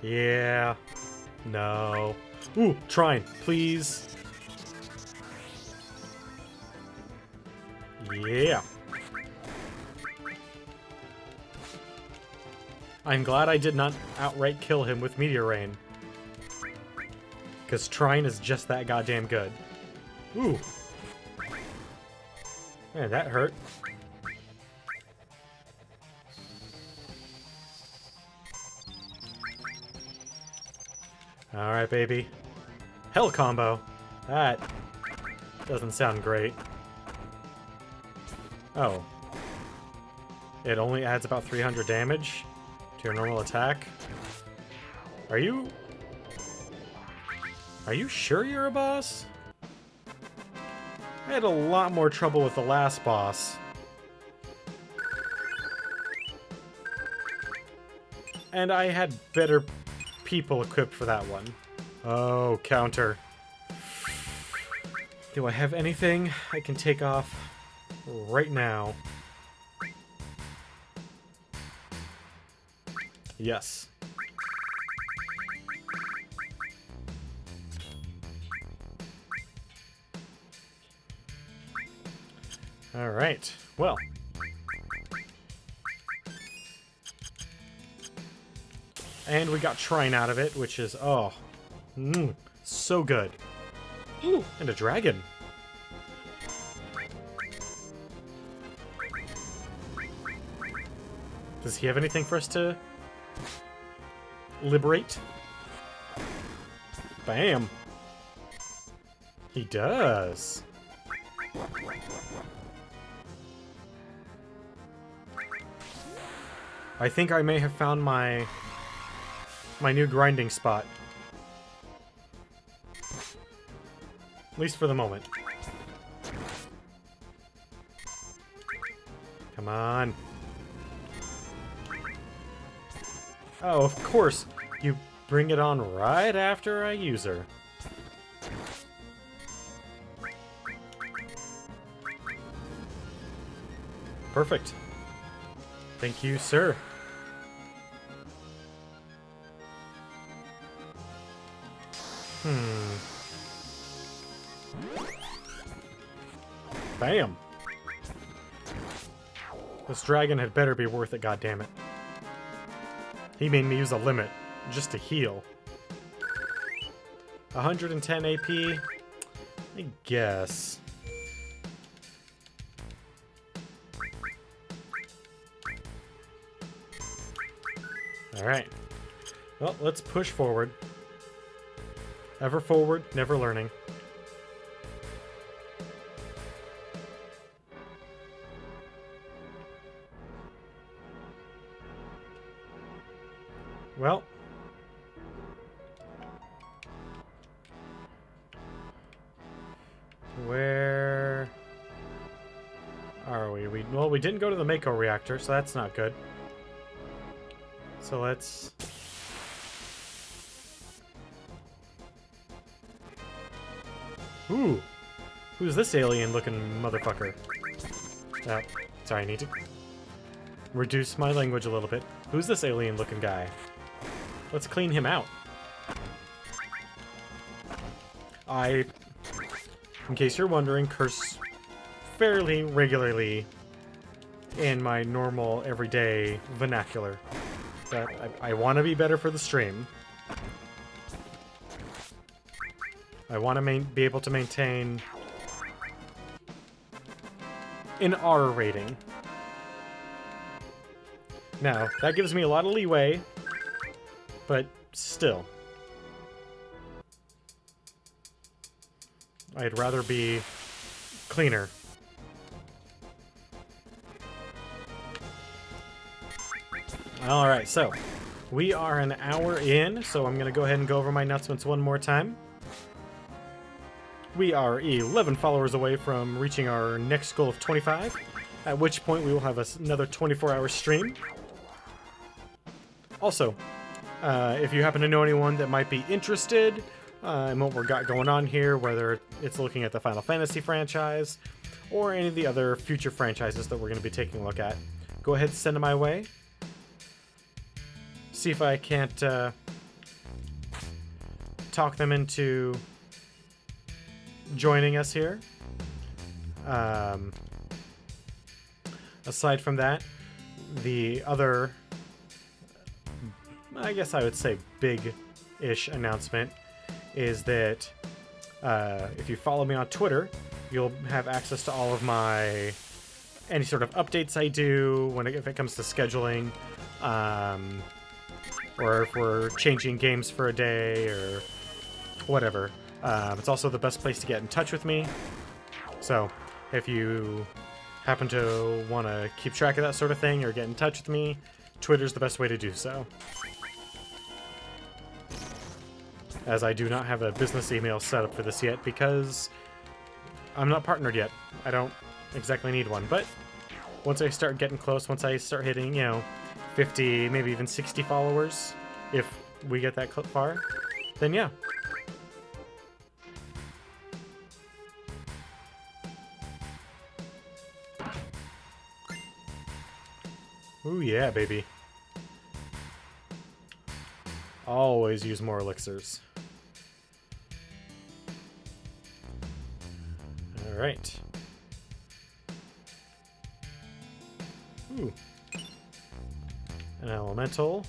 Yeah. No. Ooh, Trine, please. Yeah. I'm glad I did not outright kill him with Meteor Rain. Because Trine is just that goddamn good. Ooh. Man, that hurt. Alright, baby. Hell combo. That doesn't sound great. Oh. It only adds about 300 damage to your normal attack. Are you sure you're a boss? I had a lot more trouble with the last boss. And I had better people equipped for that one. Oh, counter. Do I have anything I can take off right now? Yes. All right. Well. And we got Shrine out of it, which is, oh, so good. Ooh, and a dragon. Does he have anything for us to liberate? Bam. He does. I think I may have found my new grinding spot. At least for the moment. Come on. Oh, of course. You bring it on right after I use her. Perfect. Thank you, sir. Bam. This dragon had better be worth it, goddammit. He made me use a limit just to heal. 110 AP? I guess. Alright. Well, let's push forward. Ever forward, never learning. Well. Where are we? Well, we didn't go to the Mako reactor, so that's not good. So let's... Ooh! Who's this alien-looking motherfucker? Sorry, I need to reduce my language a little bit. Who's this alien-looking guy? Let's clean him out. I, in case you're wondering, curse fairly regularly in my normal, everyday vernacular. But I want to be better for the stream. I want to be able to maintain an R rating. Now, that gives me a lot of leeway, but still. I'd rather be cleaner. Alright, so we are an hour in, so I'm going to go ahead and go over my announcements one more time. We are 11 followers away from reaching our next goal of 25, at which point we will have another 24-hour stream. Also, if you happen to know anyone that might be interested in what we've got going on here, whether it's looking at the Final Fantasy franchise or any of the other future franchises that we're going to be taking a look at, go ahead and send them my way. See if I can't talk them into joining us here. Aside from that, the other, I guess I would say big-ish announcement is that if you follow me on Twitter, You'll have access to all of my any sort of updates I do if it comes to scheduling, or if we're changing games for a day or whatever. It's also the best place to get in touch with me. So if you happen to want to keep track of that sort of thing or get in touch with me, Twitter's the best way to do so. As I do not have a business email set up for this yet because I'm not partnered yet. I don't exactly need one, but once I start getting close, once I start hitting, 50, maybe even 60 followers, if we get that far, then yeah. Ooh, yeah, baby. Always use more elixirs. Alright. Ooh. An elemental.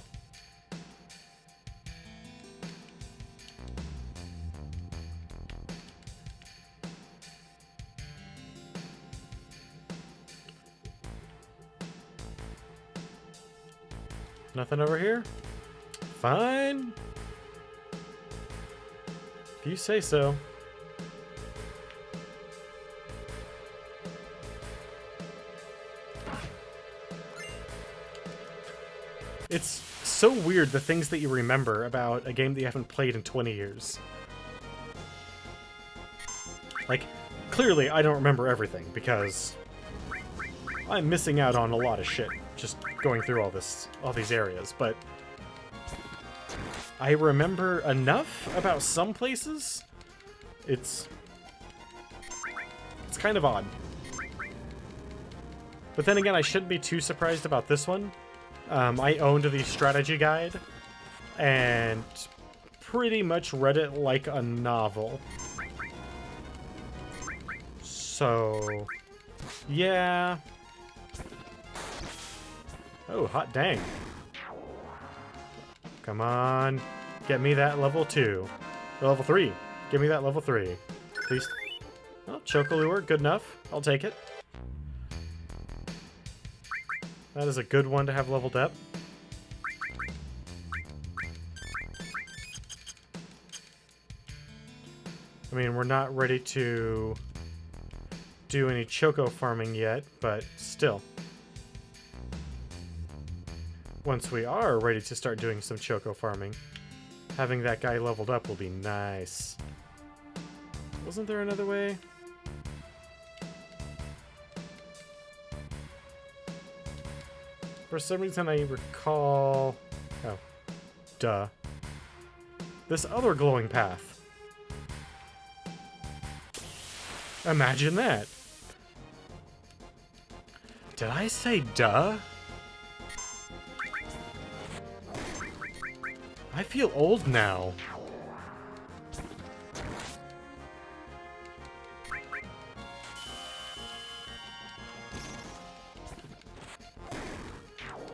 Nothing over here? Fine. If you say so. It's so weird, the things that you remember about a game that you haven't played in 20 years. Like, clearly I don't remember everything, because I'm missing out on a lot of shit just going through all these areas, but I remember enough about some places. It's kind of odd. But then again, I shouldn't be too surprised about this one. I owned the strategy guide and pretty much read it like a novel. So, yeah. Oh, hot dang. Come on. Get me that level 2. Or level 3. Give me that level 3. Please. Oh, Chocolure, good enough. I'll take it. That is a good one to have leveled up. I mean, we're not ready to do any Choco farming yet, but still. Once we are ready to start doing some Choco farming, having that guy leveled up will be nice. Wasn't there another way? For some reason I recall... Oh. Duh. This other glowing path. Imagine that. Did I say duh? I feel old now.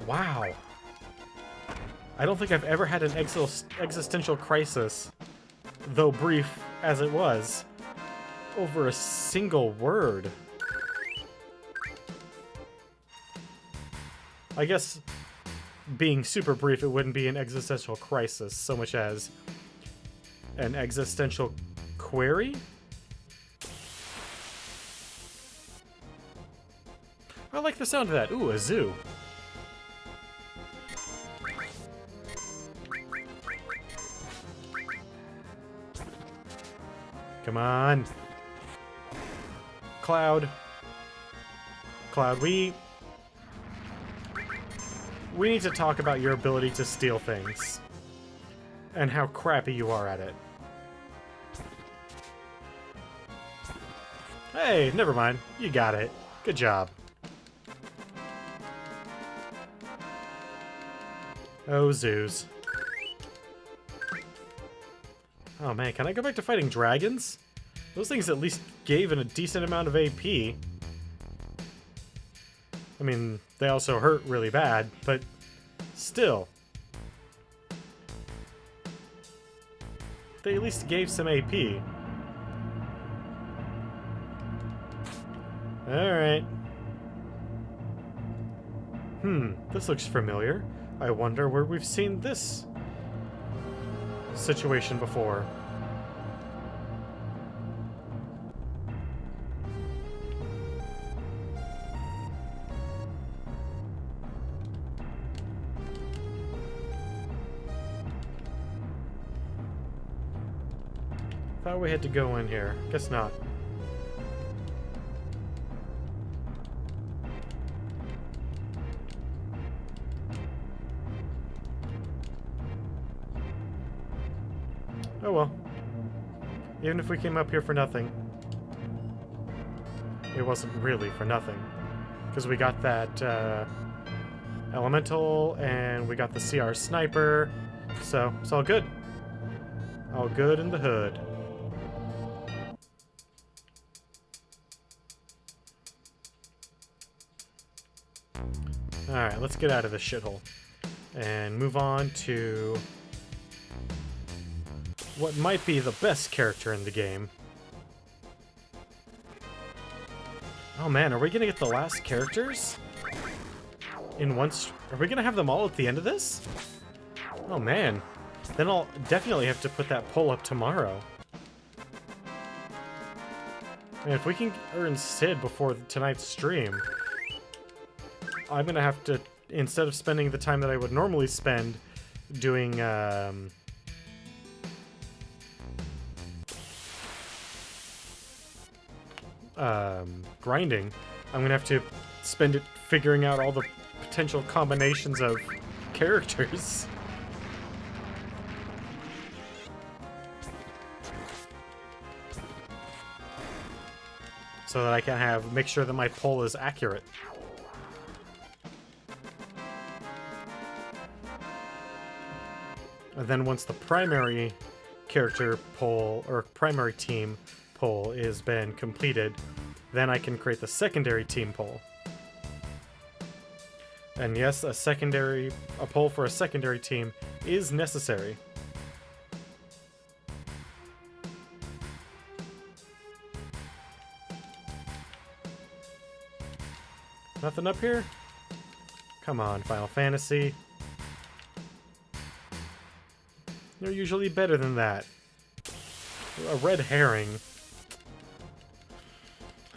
Wow. I don't think I've ever had an existential crisis, though brief as it was, over a single word. I guess being super brief, it wouldn't be an existential crisis so much as an existential query? I like the sound of that. Ooh, a zoo. Come on. Cloud. Cloud, we need to talk about your ability to steal things. And how crappy you are at it. Hey, never mind. You got it. Good job. Oh, zoos. Oh man, can I go back to fighting dragons? Those things at least gave a decent amount of AP. I mean, they also hurt really bad, but still. They at least gave some AP. Alright. This looks familiar. I wonder where we've seen this situation before. Thought we had to go in here. Guess not. Oh well. Even if we came up here for nothing, it wasn't really for nothing. Because we got that elemental, and we got the CR sniper, so it's all good. All good in the hood. Alright, let's get out of this shithole. And move on to what might be the best character in the game. Oh man, are we gonna get the last characters? In once? Are we gonna have them all at the end of this? Oh man. Then I'll definitely have to put that poll up tomorrow. And if we can earn Sid before tonight's stream, I'm gonna have to, instead of spending the time that I would normally spend doing, grinding, I'm gonna have to spend it figuring out all the potential combinations of characters. So that I can make sure that my poll is accurate. And then once the primary character poll, or primary team poll is been completed, then I can create the secondary team poll. And yes, a poll for a secondary team is necessary. Nothing up here? Come on, Final Fantasy. You're usually better than that. A red herring.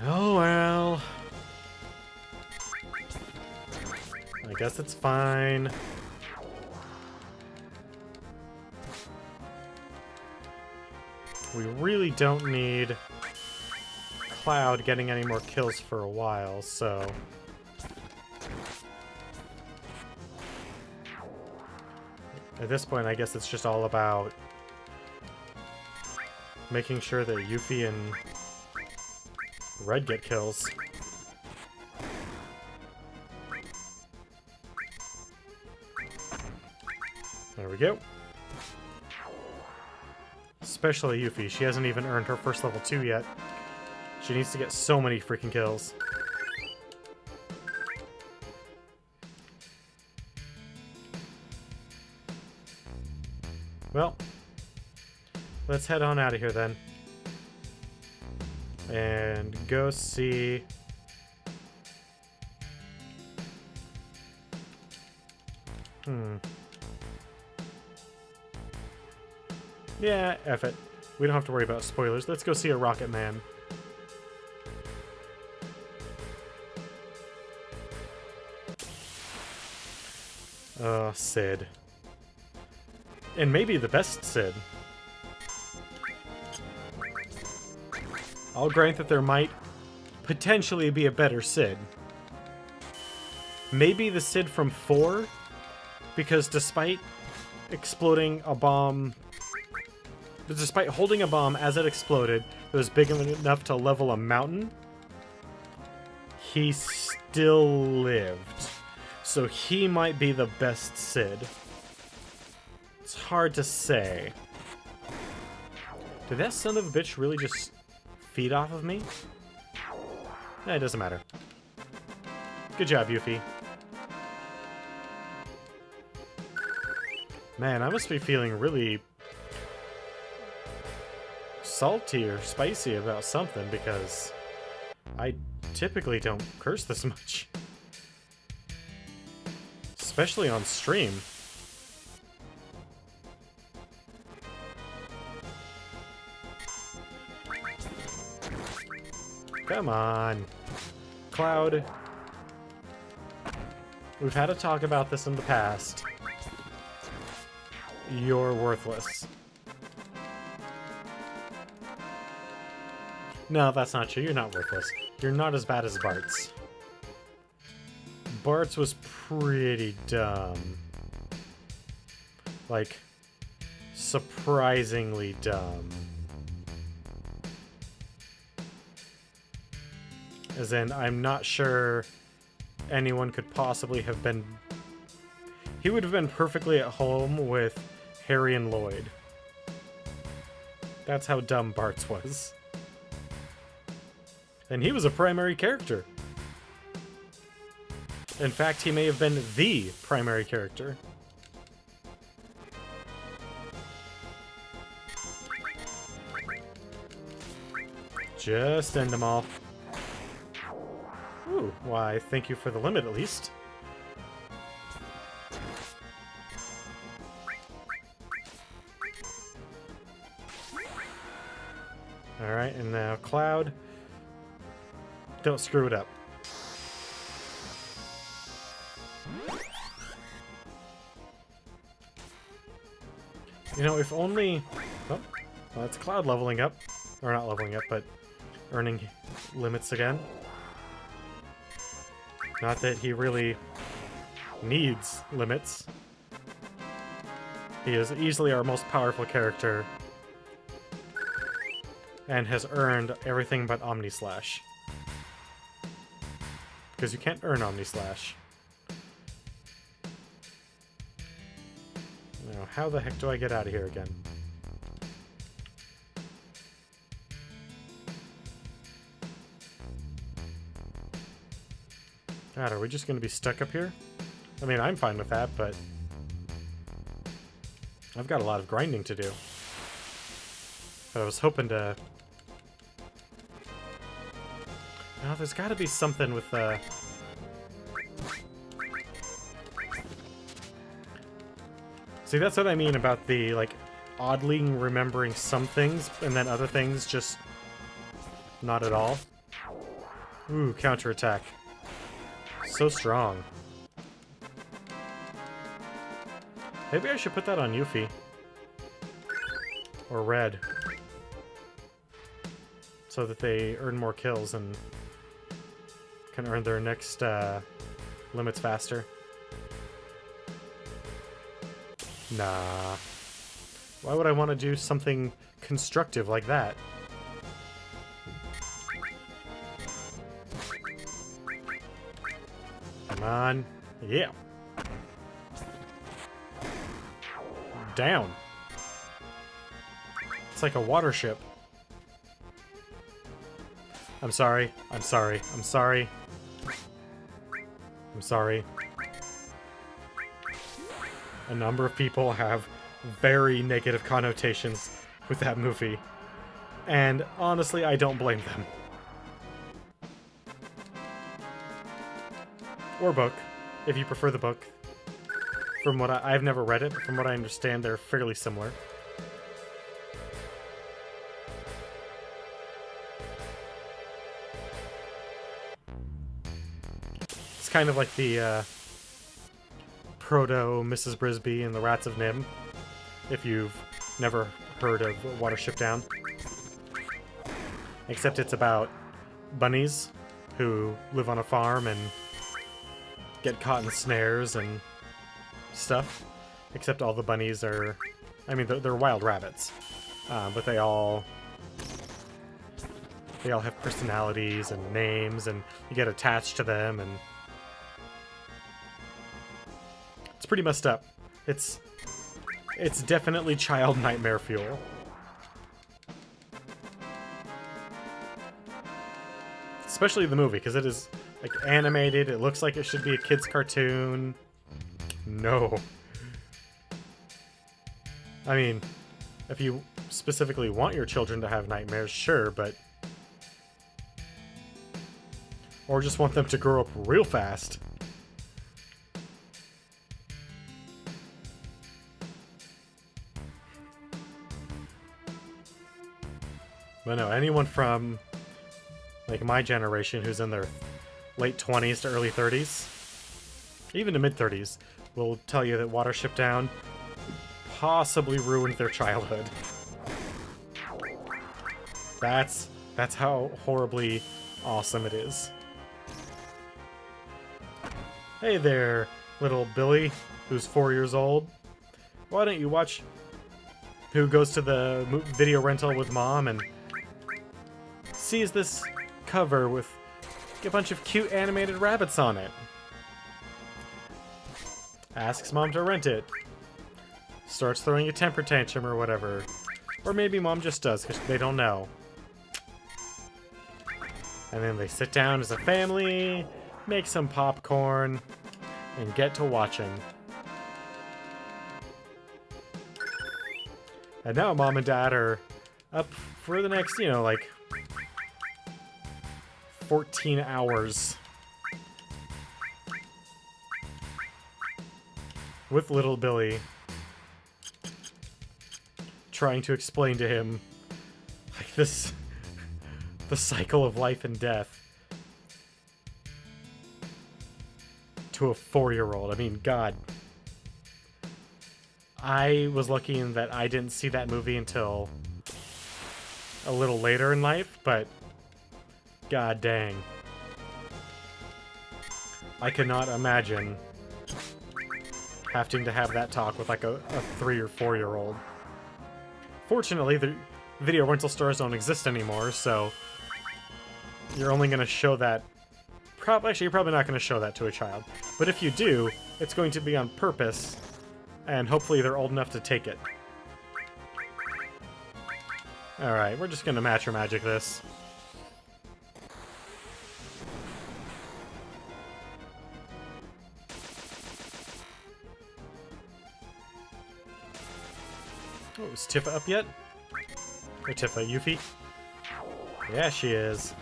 Oh well. I guess it's fine. We really don't need Cloud getting any more kills for a while, so... At this point, I guess it's just all about making sure that Yuffie and Red get kills. There we go. Especially Yuffie. She hasn't even earned her first level 2 yet. She needs to get so many freaking kills. Well, let's head on out of here then. And go see... Yeah, F it. We don't have to worry about spoilers. Let's go see a Rocket Man. Sid. And maybe the best Sid. I'll grant that there might potentially be a better Sid. Maybe the Sid from 4, because despite exploding a bomb... Despite holding a bomb as it exploded that was big enough to level a mountain, he still lived. So he might be the best Sid. It's hard to say. Did that son of a bitch really just feed off of me? Eh, it doesn't matter. Good job, Yuffie. Man, I must be feeling really salty or spicy about something, because I typically don't curse this much. Especially on stream. Come on. Cloud. We've had a talk about this in the past. You're worthless. No, that's not true. You're not worthless. You're not as bad as Bart's. Bart's was pretty dumb. Like, surprisingly dumb. As in, I'm not sure anyone could possibly have been... He would have been perfectly at home with Harry and Lloyd. That's how dumb Bart's was. And he was a primary character. In fact, he may have been the primary character. Just end them all. Ooh, why, thank you for the limit at least. Alright, and now Cloud. Don't screw it up. You know, if only... Oh, well, that's Cloud leveling up. Or not leveling up, but earning limits again. Not that he really needs limits. He is easily our most powerful character. And has earned everything but Omni Slash. Because you can't earn Omni Slash. Now, how the heck do I get out of here again? God, are we just going to be stuck up here? I mean, I'm fine with that, but... I've got a lot of grinding to do. But I was hoping to... Now, there's got to be something with, See, that's what I mean about the, like, oddly remembering some things, and then other things just... not at all. Ooh, counterattack. So strong. Maybe I should put that on Yuffie. Or Red. So that they earn more kills and can earn their next limits faster. Nah. Why would I want to do something constructive like that? Come on. Yeah. Down. It's like a water ship. I'm sorry. I'm sorry. I'm sorry. I'm sorry. A number of people have very negative connotations with that movie. And honestly, I don't blame them. Or book, if you prefer the book. From what I've never read it, but from what I understand, they're fairly similar. It's kind of like the proto Mrs. Brisby and the Rats of Nim, if you've never heard of Watership Down. Except it's about bunnies who live on a farm and get caught in snares and stuff. Except all the bunnies are... I mean, they're wild rabbits. But they all have personalities and names, and you get attached to them, and... It's pretty messed up. It's definitely child nightmare fuel. Especially the movie, because it is, like, animated. It looks like it should be a kid's cartoon. No. I mean, if you specifically want your children to have nightmares, sure, but... or just want them to grow up real fast. But no, anyone from like my generation who's in their late 20s to early 30s, even to mid 30s, will tell you that Watership Down possibly ruined their childhood. That's how horribly awesome it is. Hey there, little Billy, who's 4 years old. Why don't you watch who goes to the video rental with mom and sees this cover with a bunch of cute animated rabbits on it. Asks mom to rent it. Starts throwing a temper tantrum or whatever. Or maybe mom just does because they don't know. And then they sit down as a family, make some popcorn, and get to watching. And now mom and dad are up for the next, like 14 hours with little Billy, trying to explain to him like the cycle of life and death to a 4-year-old. I mean, God. I was lucky in that I didn't see that movie until a little later in life, but God dang. I could not imagine having to have that talk with like a 3 or 4-year-old. Fortunately, the video rental stores don't exist anymore, so you're only going to show that... Actually, you're probably not going to show that to a child. But if you do, it's going to be on purpose, and hopefully they're old enough to take it. Alright, we're just going to Match or Magic this. Oh, is Tifa up yet? Hey Tifa, Yuffie? Yeah, she is.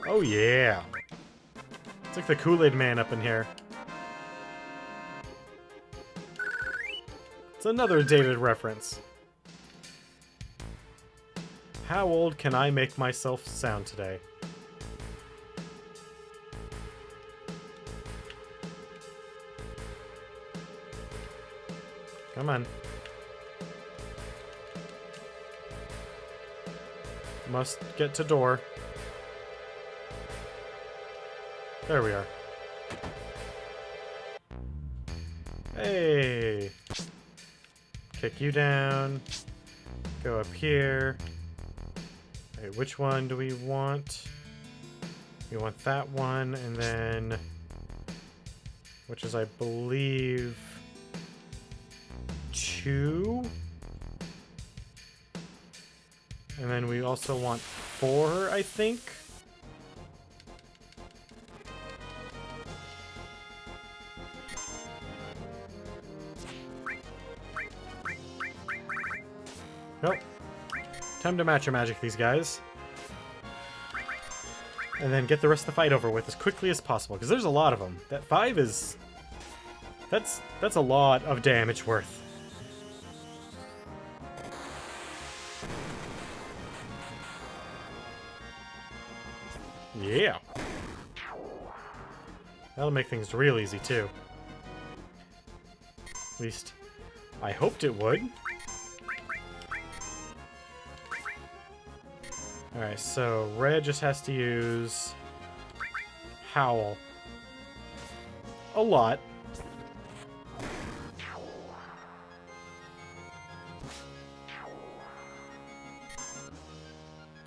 Oh yeah! It's like the Kool-Aid Man up in here. It's another dated reference. How old can I make myself sound today? Come on. Must get to door. There we are. Hey! Kick you down. Go up here. Wait, which one do we want? We want that one, and then... which is, I believe... 2? And then we also want 4, I think? Nope. Time to Match or Magic these guys. And then get the rest of the fight over with as quickly as possible, because there's a lot of them. That 5 is... That's a lot of damage worth. Yeah. That'll make things real easy, too. At least, I hoped it would. Alright, so Red just has to use Howl. A lot.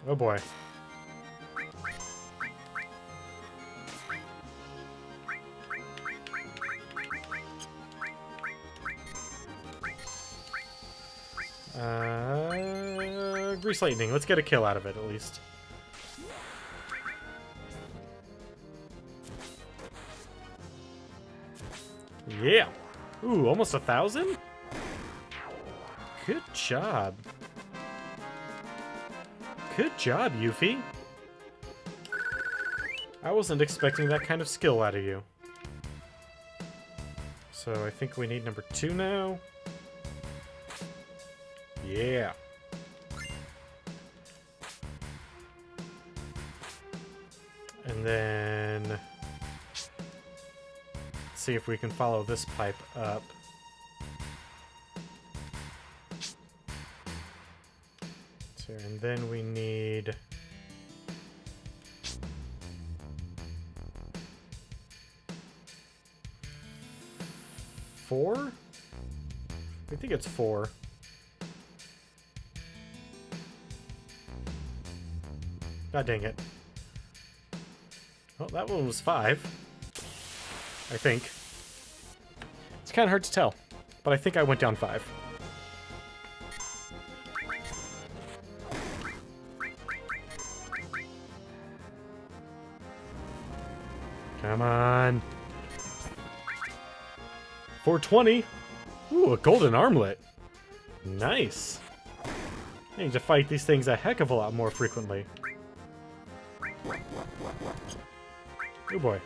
Oh boy. Grease Lightning. Let's get a kill out of it, at least. Yeah! Ooh, almost 1,000? Good job. Good job, Yuffie. I wasn't expecting that kind of skill out of you. So I think we need number 2 now. Yeah. And then let's see if we can follow this pipe up. So, and then we need 4? I think it's 4. God dang it. Well, that one was 5. I think. It's kind of hard to tell, but I think I went down 5. Come on. 420. Ooh, a golden armlet. Nice. I need to fight these things a heck of a lot more frequently. Oh boy.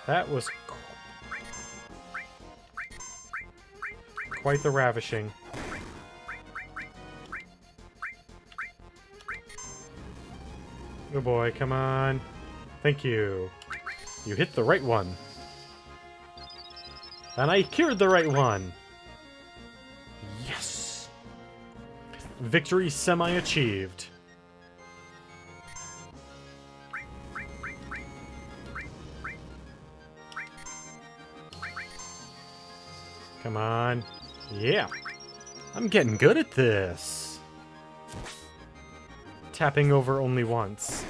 That was quite the ravishing. Oh boy, come on. Thank you. You hit the right one. And I cured the right one. Yes! Victory semi-achieved. Come on. Yeah. I'm getting good at this. Tapping over only once.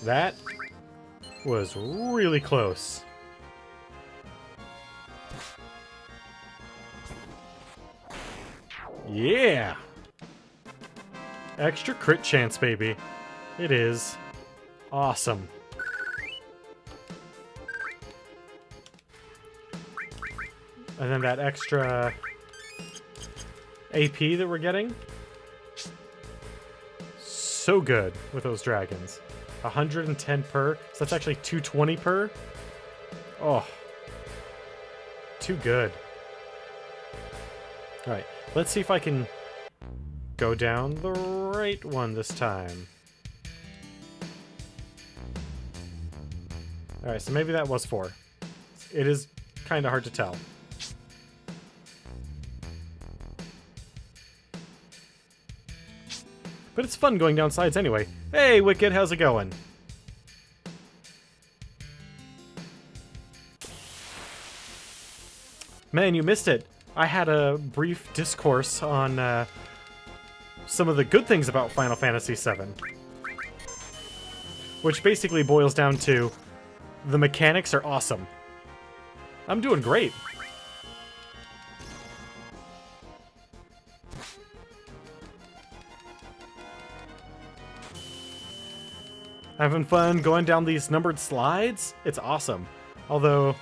That was really close. Yeah! Extra crit chance, baby. It is awesome. And then that extra AP that we're getting. So good with those dragons. 110 per. So that's actually 220 per. Oh. Too good. Alright, let's see if I can go down the right one this time. Alright, so maybe that was 4. It is kind of hard to tell. But it's fun going down sides anyway. Hey, Wicked, how's it going? Man, you missed it. I had a brief discourse on some of the good things about Final Fantasy VII. Which basically boils down to the mechanics are awesome. I'm doing great. Having fun going down these numbered slides? It's awesome. Although...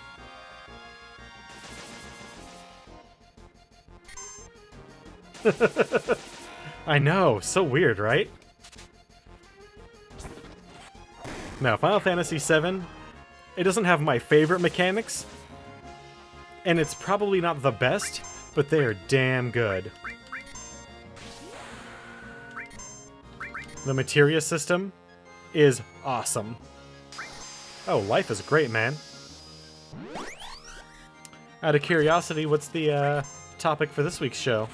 I know, so weird, right? Now, Final Fantasy VII, it doesn't have my favorite mechanics, and it's probably not the best, but they are damn good. The materia system is awesome. Oh, life is great, man. Out of curiosity, what's the topic for this week's show?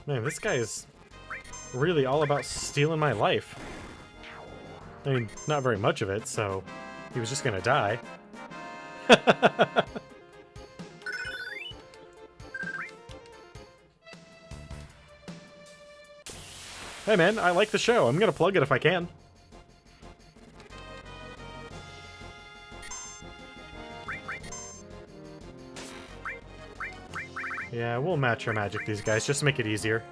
Man, this guy is really all about stealing my life. I mean, not very much of it, so he was just gonna die. Hey man, I like the show. I'm gonna plug it if I can. Yeah, we'll match our magic these guys, just to make it easier.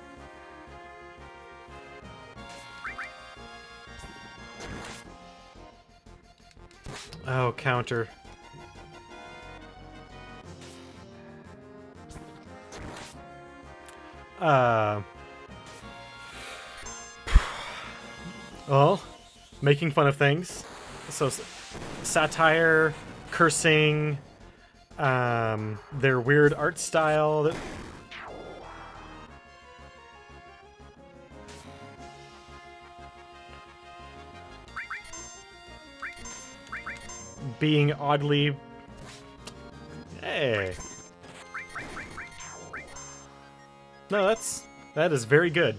Oh, counter. Well, making fun of things. So, satire, cursing, their weird art style. Being oddly... Hey. No, that is very good.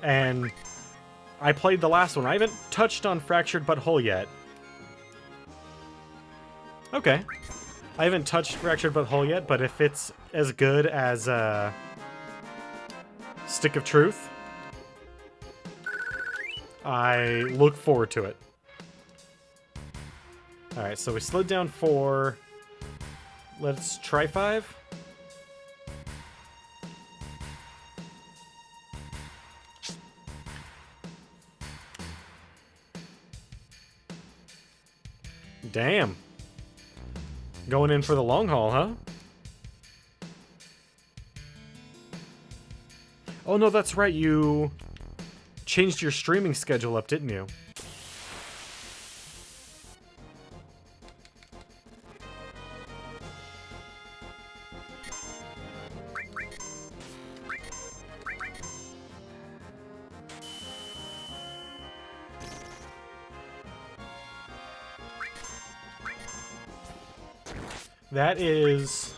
And I played the last one. I haven't touched on Fractured But Whole yet. Okay. I haven't touched Fractured But Whole yet, but if it's as good as Stick of Truth, I look forward to it. Alright, so we slowed down 4. Let's try 5. Damn. Going in for the long haul, huh? Oh no, that's right, you changed your streaming schedule up, didn't you? That is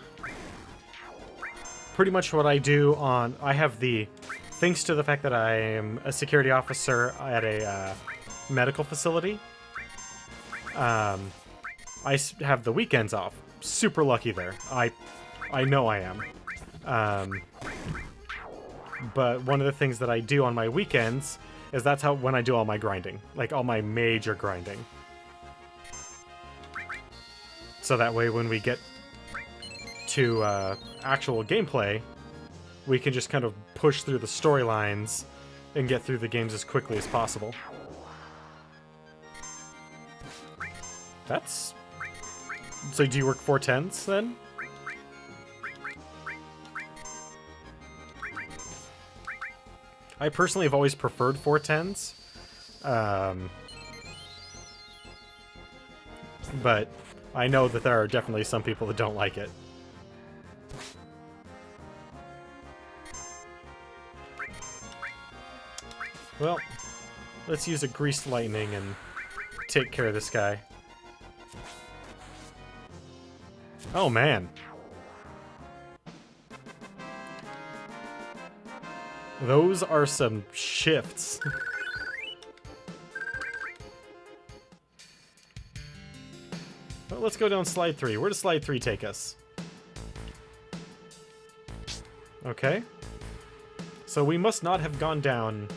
pretty much what I do on... I have the... Thanks to the fact that I am a security officer at a medical facility, I have the weekends off. Super lucky there. I know I am. But one of the things that I do on my weekends is that's when I do all my grinding. Like, all my major grinding. So that way, when we get to actual gameplay, we can just kind of push through the storylines and get through the games as quickly as possible. That's... So do you work 410s, then? I personally have always preferred 410s. But I know that there are definitely some people that don't like it. Well, let's use a Greased Lightning and take care of this guy. Oh, man. Those are some shifts. Well, let's go down slide 3. Where does slide 3 take us? Okay. So we must not have gone down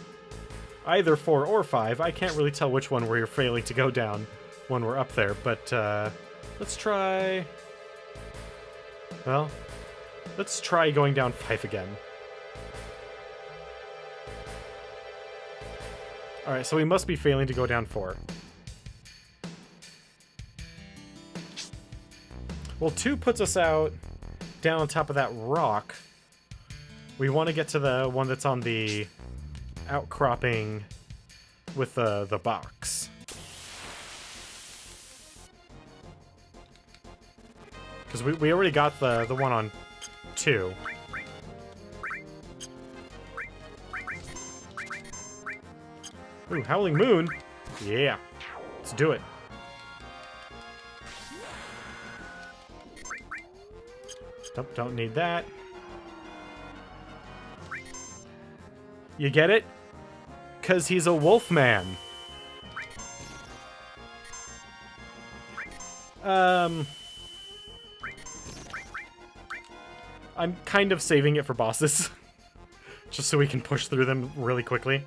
either 4 or 5. I can't really tell which one we're failing to go down when we're up there, but let's try... Well, let's try going down 5 again. Alright, so we must be failing to go down 4. Well, 2 puts us out down on top of that rock. We want to get to the one that's on the outcropping with the box. Because we already got the one on 2. Ooh, Howling Moon. Yeah. Let's do it. Nope, don't need that. You get it? 'Cause he's a wolf man. I'm kind of saving it for bosses. Just so we can push through them really quickly.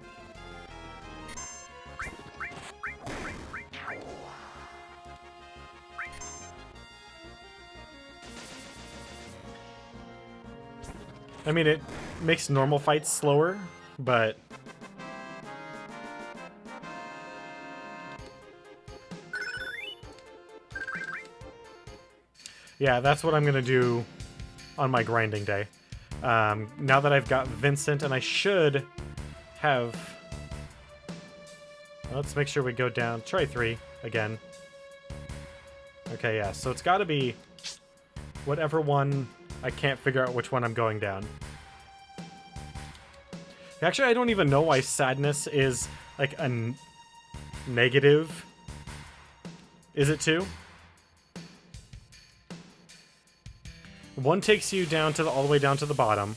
I mean, it makes normal fights slower, but... Yeah, that's what I'm gonna do on my grinding day. Now that I've got Vincent, and I should have... Let's make sure we go down. Try 3 again. Okay, yeah, so it's gotta be whatever one... I can't figure out which one I'm going down. Actually, I don't even know why sadness is, like, a negative. Is it 2? One takes you down to all the way down to the bottom.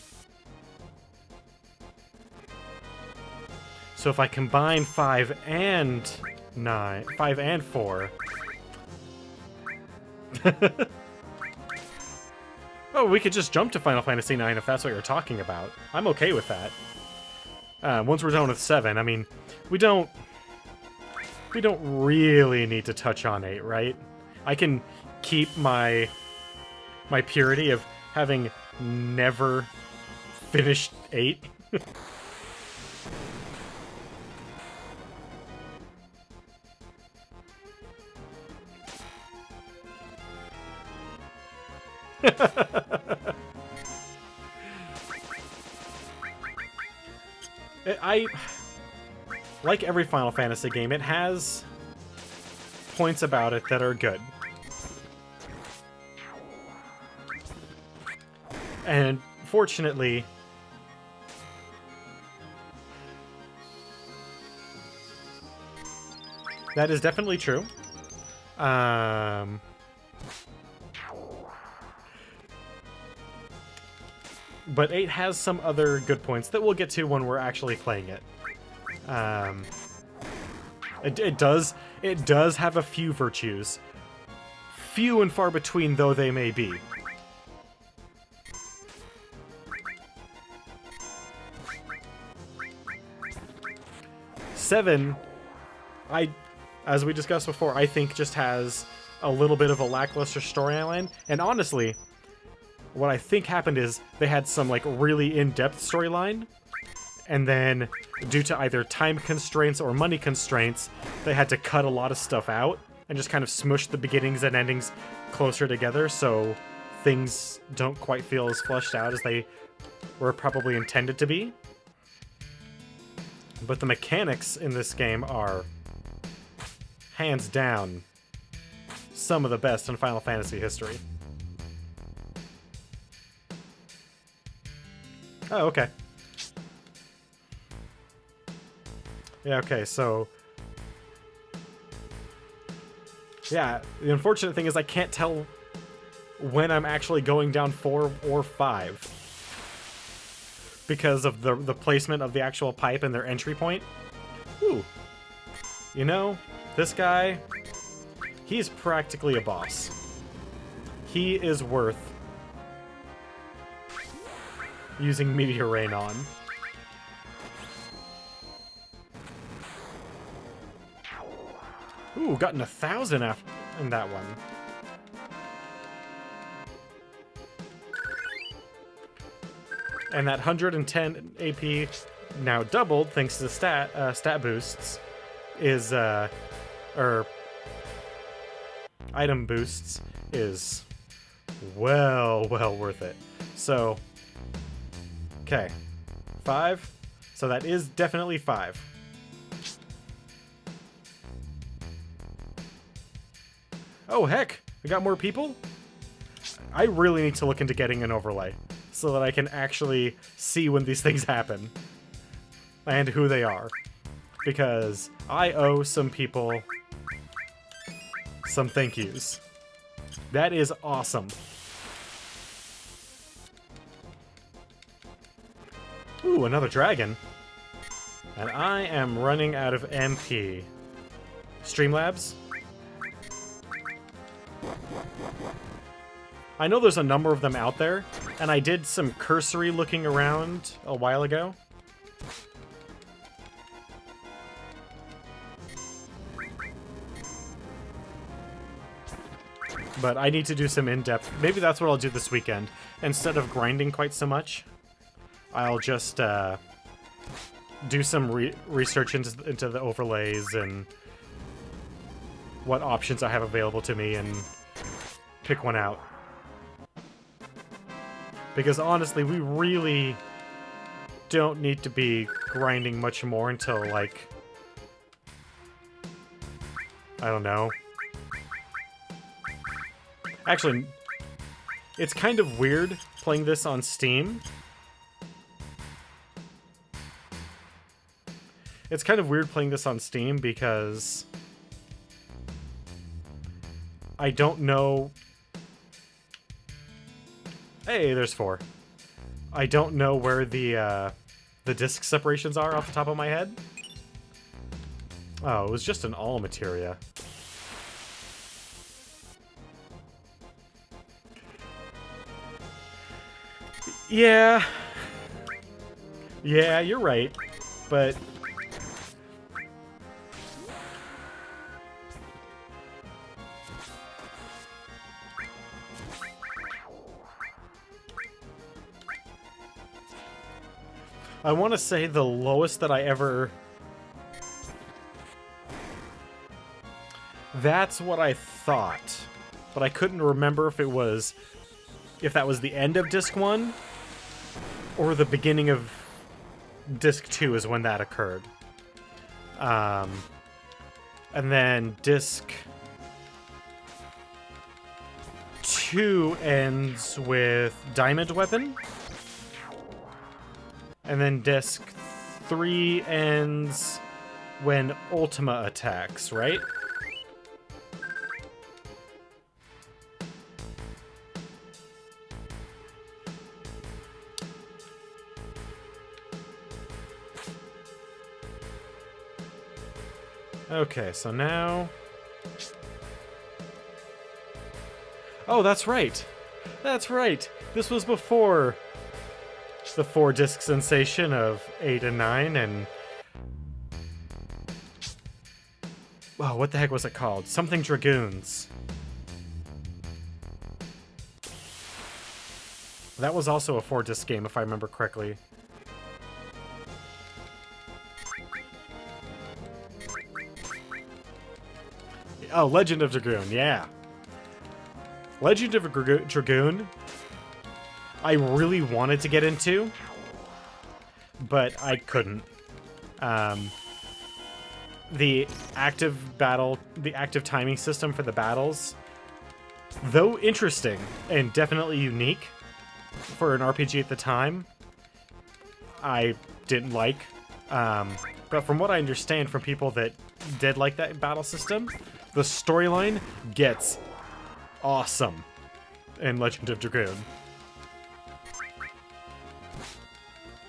So if I combine 5 and 9... 5 and 4... Oh, we could just jump to Final Fantasy IX if that's what you're talking about. I'm okay with that. Once we're done with 7, I mean, we don't really need to touch on 8, right? I can keep my purity of having never finished 8. I like every Final Fantasy game, it has points about it that are good. And fortunately, that is definitely true. But 8 has some other good points that we'll get to when we're actually playing it. It does have a few virtues. Few and far between though they may be. Seven, as we discussed before, I think just has a little bit of a lackluster storyline. And honestly, what I think happened is they had some like really in-depth storyline, and then due to either time constraints or money constraints, they had to cut a lot of stuff out and just kind of smush the beginnings and endings closer together, so things don't quite feel as fleshed out as they were probably intended to be. But the mechanics in this game are, hands down, some of the best in Final Fantasy history. Oh, okay. Yeah, okay, so... Yeah, the unfortunate thing is I can't tell when I'm actually going down 4 or 5. Because of the placement of the actual pipe and their entry point. Ooh. You know, this guy, he's practically a boss. He is worth using Meteor Rain on. Ooh, gotten 1,000 in that one. And that 110 AP, now doubled thanks to stat boosts, is or item boosts, is well worth it. So, okay, 5. So that is definitely 5. Oh heck, we got more people? I really need to look into getting an overlay so that I can actually see when these things happen and who they are, because I owe some people some thank yous. That is awesome. Ooh, another dragon. And I am running out of MP. Streamlabs? I know there's a number of them out there, and I did some cursory looking around a while ago. But I need to do some in-depth. Maybe that's what I'll do this weekend. Instead of grinding quite so much, I'll just do some research into the overlays and what options I have available to me and pick one out. Because honestly, we really don't need to be grinding much more until, like, I don't know. Actually, it's kind of weird playing this on Steam. It's kind of weird playing this on Steam because I don't know... Hey, there's 4. I don't know where the disc separations are off the top of my head. Oh, it was just an all materia. Yeah. Yeah, you're right. But... I want to say the lowest that I ever... That's what I thought. But I couldn't remember if it was... If that was the end of Disc 1, or the beginning of Disc 2 is when that occurred. And then Disc 2 ends with Diamond Weapon. And then Disc 3 ends when Ultima attacks, right? Okay, so now... Oh, that's right! That's right! This was before the 4-disc sensation of 8 and 9, and... Oh, what the heck was it called? Something Dragoons. That was also a 4-disc game, if I remember correctly. Oh, Legend of Dragoon, yeah. Legend of Dragoon, I really wanted to get into, but I couldn't. The active timing system for the battles, though interesting and definitely unique for an RPG at the time, I didn't like. But from what I understand from people that did like that battle system, the storyline gets awesome in Legend of Dragoon.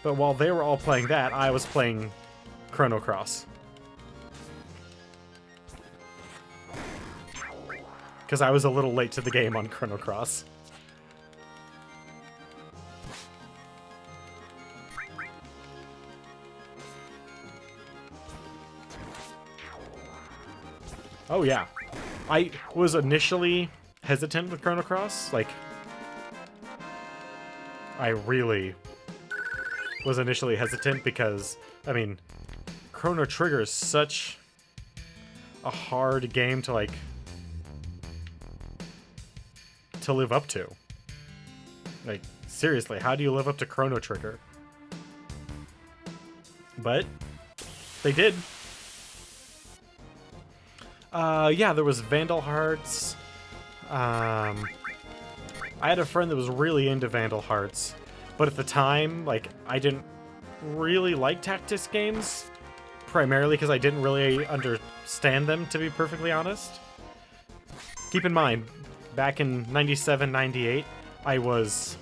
But while they were all playing that, I was playing Chrono Cross. Because I was a little late to the game on Chrono Cross. Oh yeah. I was initially hesitant with Chrono Cross. Like, I really was initially hesitant because, I mean, Chrono Trigger is such a hard game to, like, to live up to. Like, seriously, how do you live up to Chrono Trigger? But they did. Yeah, there was Vandal Hearts. I had a friend that was really into Vandal Hearts, but at the time, like, I didn't really like tactics games, primarily because I didn't really understand them, to be perfectly honest. Keep in mind, back in 97, 98, I was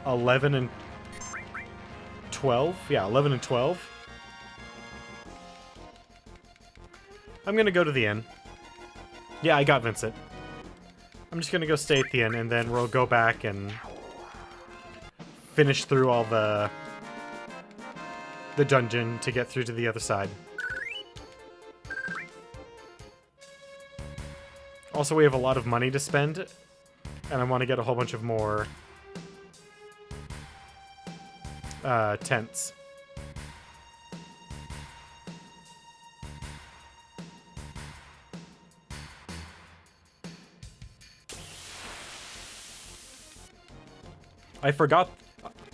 11 and 12. Yeah, 11 and 12. I'm gonna go to the inn. Yeah, I got Vincent. I'm just gonna go stay at the inn, and then we'll go back and finish through all the dungeon to get through to the other side. Also, we have a lot of money to spend, and I want to get a whole bunch of more tents. I forgot.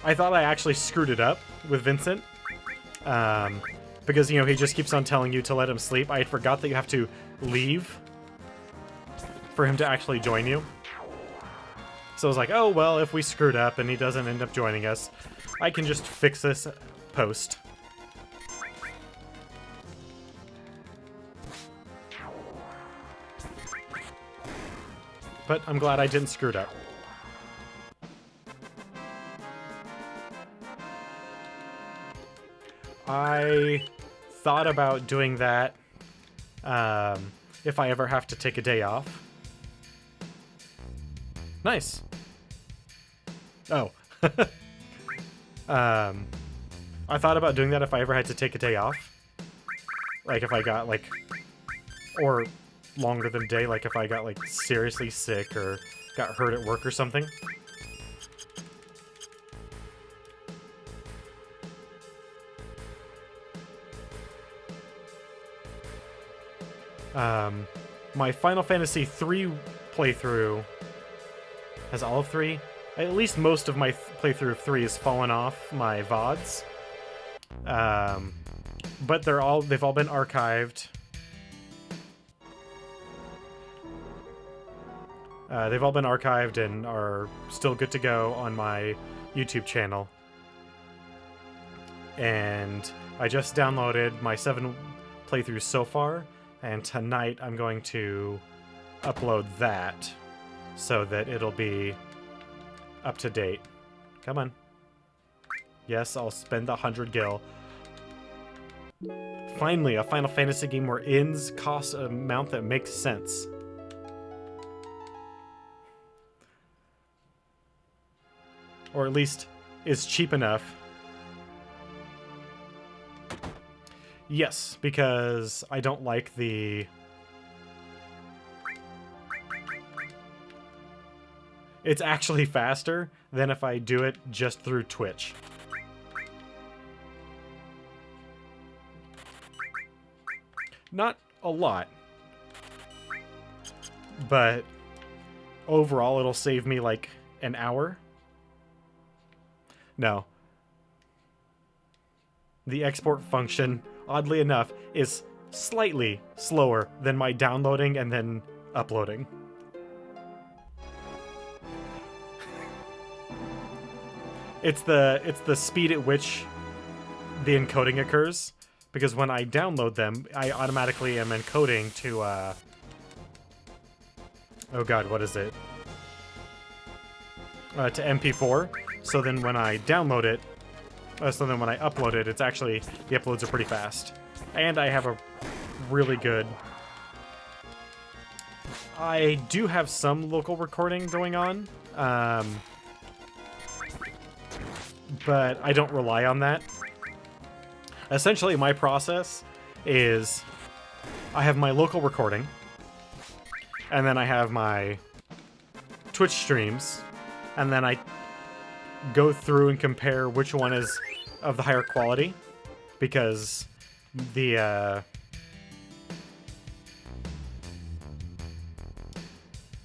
I thought I actually screwed it up with Vincent. Because, you know, he just keeps on telling you to let him sleep. I forgot that you have to leave for him to actually join you. So I was like, oh, well, if we screwed up and he doesn't end up joining us, I can just fix this post. But I'm glad I didn't screw it up. I thought about doing that if I ever have to take a day off. Nice. Oh. I thought about doing that if I ever had to take a day off. Like if I got like, or longer than a day, like if I got like seriously sick or got hurt at work or something. My Final Fantasy III playthrough has all of 3. At least most of my playthrough of 3 has fallen off my VODs. But they've all been archived. They've all been archived and are still good to go on my YouTube channel. And I just downloaded my 7 playthroughs so far, and tonight I'm going to upload that so that it'll be up to date. Come on. Yes, I'll spend the 100 gil. Finally, a Final Fantasy game where ins cost an amount that makes sense. Or at least is cheap enough. Yes, because I don't like the... It's actually faster than if I do it just through Twitch. Not a lot. But overall it'll save me like an hour. No. The export function, oddly enough, is slightly slower than my downloading and then uploading. It's the speed at which the encoding occurs, because when I download them, I automatically am encoding to oh god, what is it? To MP4. So then when I download it, so then when I upload it, it's actually, the uploads are pretty fast. And I have a really good... I do have some local recording going on, but I don't rely on that. Essentially, my process is I have my local recording, and then I have my Twitch streams, and then I go through and compare which one is of the higher quality, because the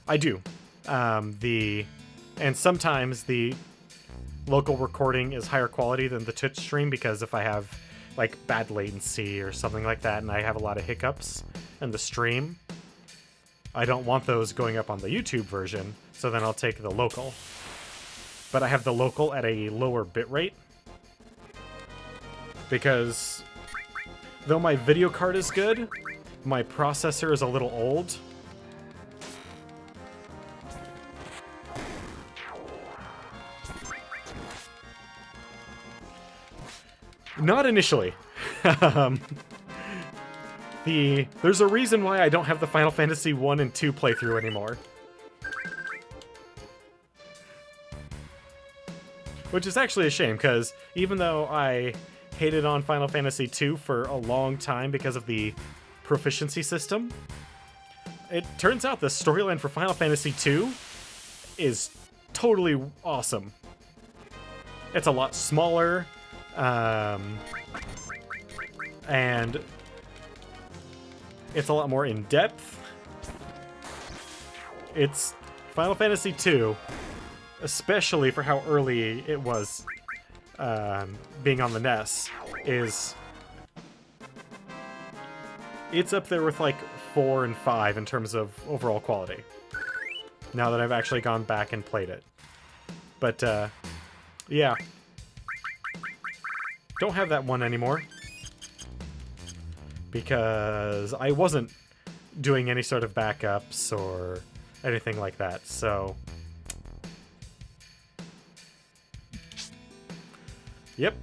I do and sometimes the local recording is higher quality than the Twitch stream, because if I have like bad latency or something like that and I have a lot of hiccups in the stream, I don't want those going up on the YouTube version, so then I'll take the local. But I have the local at a lower bitrate, because though my video card is good, my processor is a little old. Not initially. There's a reason why I don't have the Final Fantasy 1 and 2 playthrough anymore. Which is actually a shame, because even though I hated on Final Fantasy II for a long time because of the proficiency system, it turns out the storyline for Final Fantasy II is totally awesome. It's a lot smaller, and it's a lot more in-depth. It's Final Fantasy II especially for how early it was being on the NES, is it's up there with like 4 and 5 in terms of overall quality, now that I've actually gone back and played it. But yeah, don't have that one anymore because I wasn't doing any sort of backups or anything like that, so yep.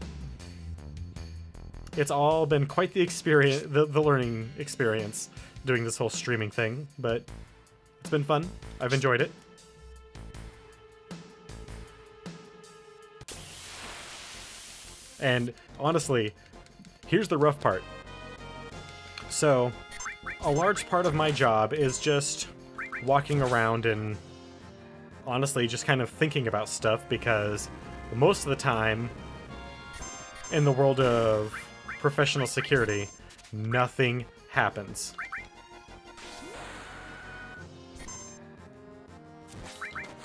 It's all been quite the experience, the learning experience doing this whole streaming thing, but it's been fun. I've enjoyed it. And honestly, here's the rough part. So, a large part of my job is just walking around and honestly just kind of thinking about stuff, because most of the time in the world of professional security, nothing happens.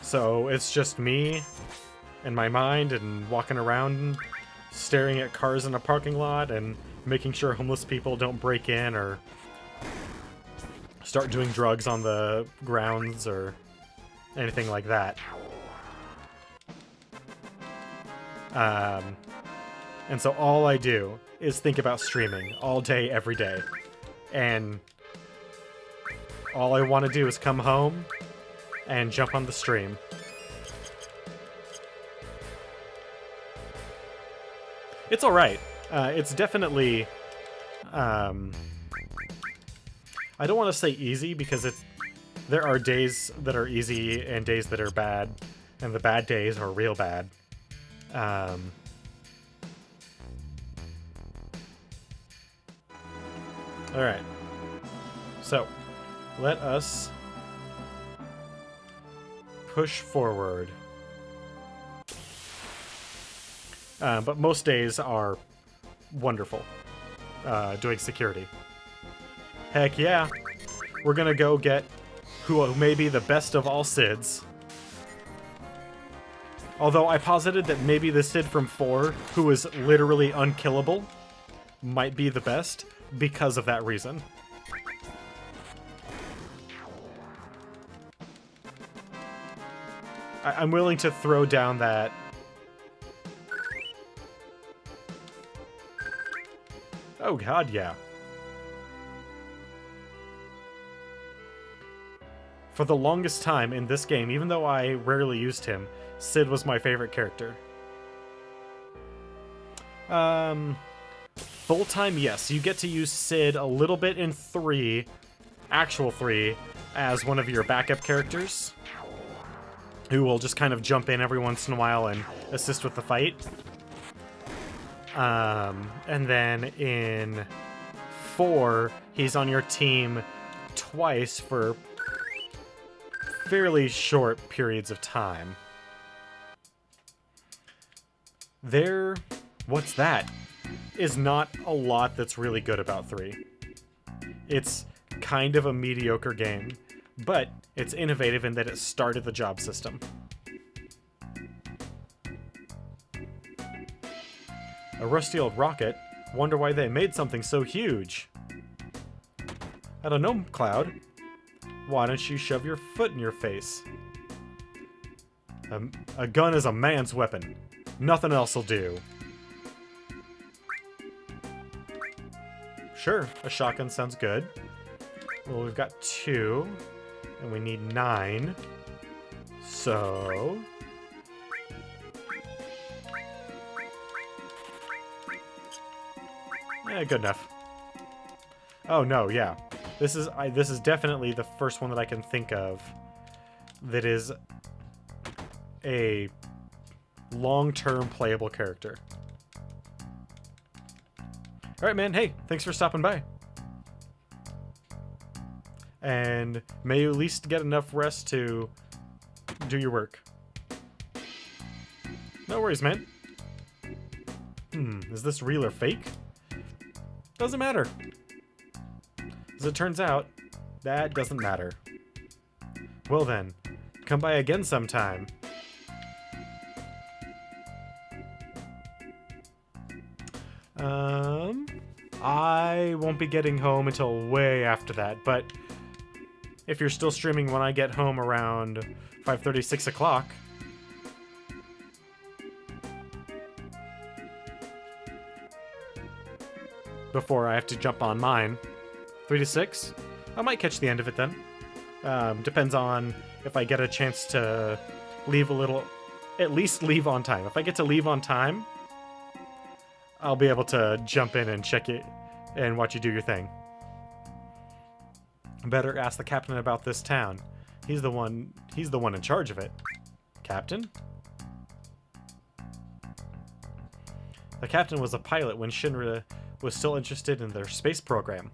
So it's just me and my mind and walking around staring at cars in a parking lot and making sure homeless people don't break in or start doing drugs on the grounds or anything like that. And so all I do is think about streaming all day, every day. And all I want to do is come home and jump on the stream. It's alright. It's definitely... I don't want to say easy, because there are days that are easy and days that are bad. And the bad days are real bad. Alright. So, let us push forward. But most days are wonderful doing security. Heck yeah. We're gonna go get who may be the best of all Sids. Although I posited that maybe the Sid from 4, who is literally unkillable, might be the best because of that reason. I'm willing to throw down that... Oh god, yeah. For the longest time in this game, even though I rarely used him, Sid was my favorite character. Full-time, yes. You get to use Sid a little bit in 3, actual 3, as one of your backup characters, who will just kind of jump in every once in a while and assist with the fight. And then in 4, he's on your team twice for fairly short periods of time. What's that? Is not a lot that's really good about 3. It's kind of a mediocre game, but it's innovative in that it started the job system. A rusty old rocket? Wonder why they made something so huge. I don't know, Cloud. Why don't you shove your foot in your face? A gun is a man's weapon. Nothing else will do. Sure, a shotgun sounds good. Well, we've got 2, and we need 9. So... yeah, good enough. Oh no, yeah. This is definitely the first one that I can think of that is a long-term playable character. Alright, man. Hey, thanks for stopping by. And may you at least get enough rest to do your work. No worries, man. Is this real or fake? Doesn't matter. As it turns out, that doesn't matter. Well then, come by again sometime. I won't be getting home until way after that, but if you're still streaming when I get home around 5:30, 6 o'clock, before I have to jump on mine, 3 to 6, I might catch the end of it then. Depends on if I get a chance to leave a little, at least leave on time. If I get to leave on time, I'll be able to jump in and check it and watch you do your thing. Better ask the captain about this town. He's the one in charge of it. Captain? The captain was a pilot when Shinra was still interested in their space program.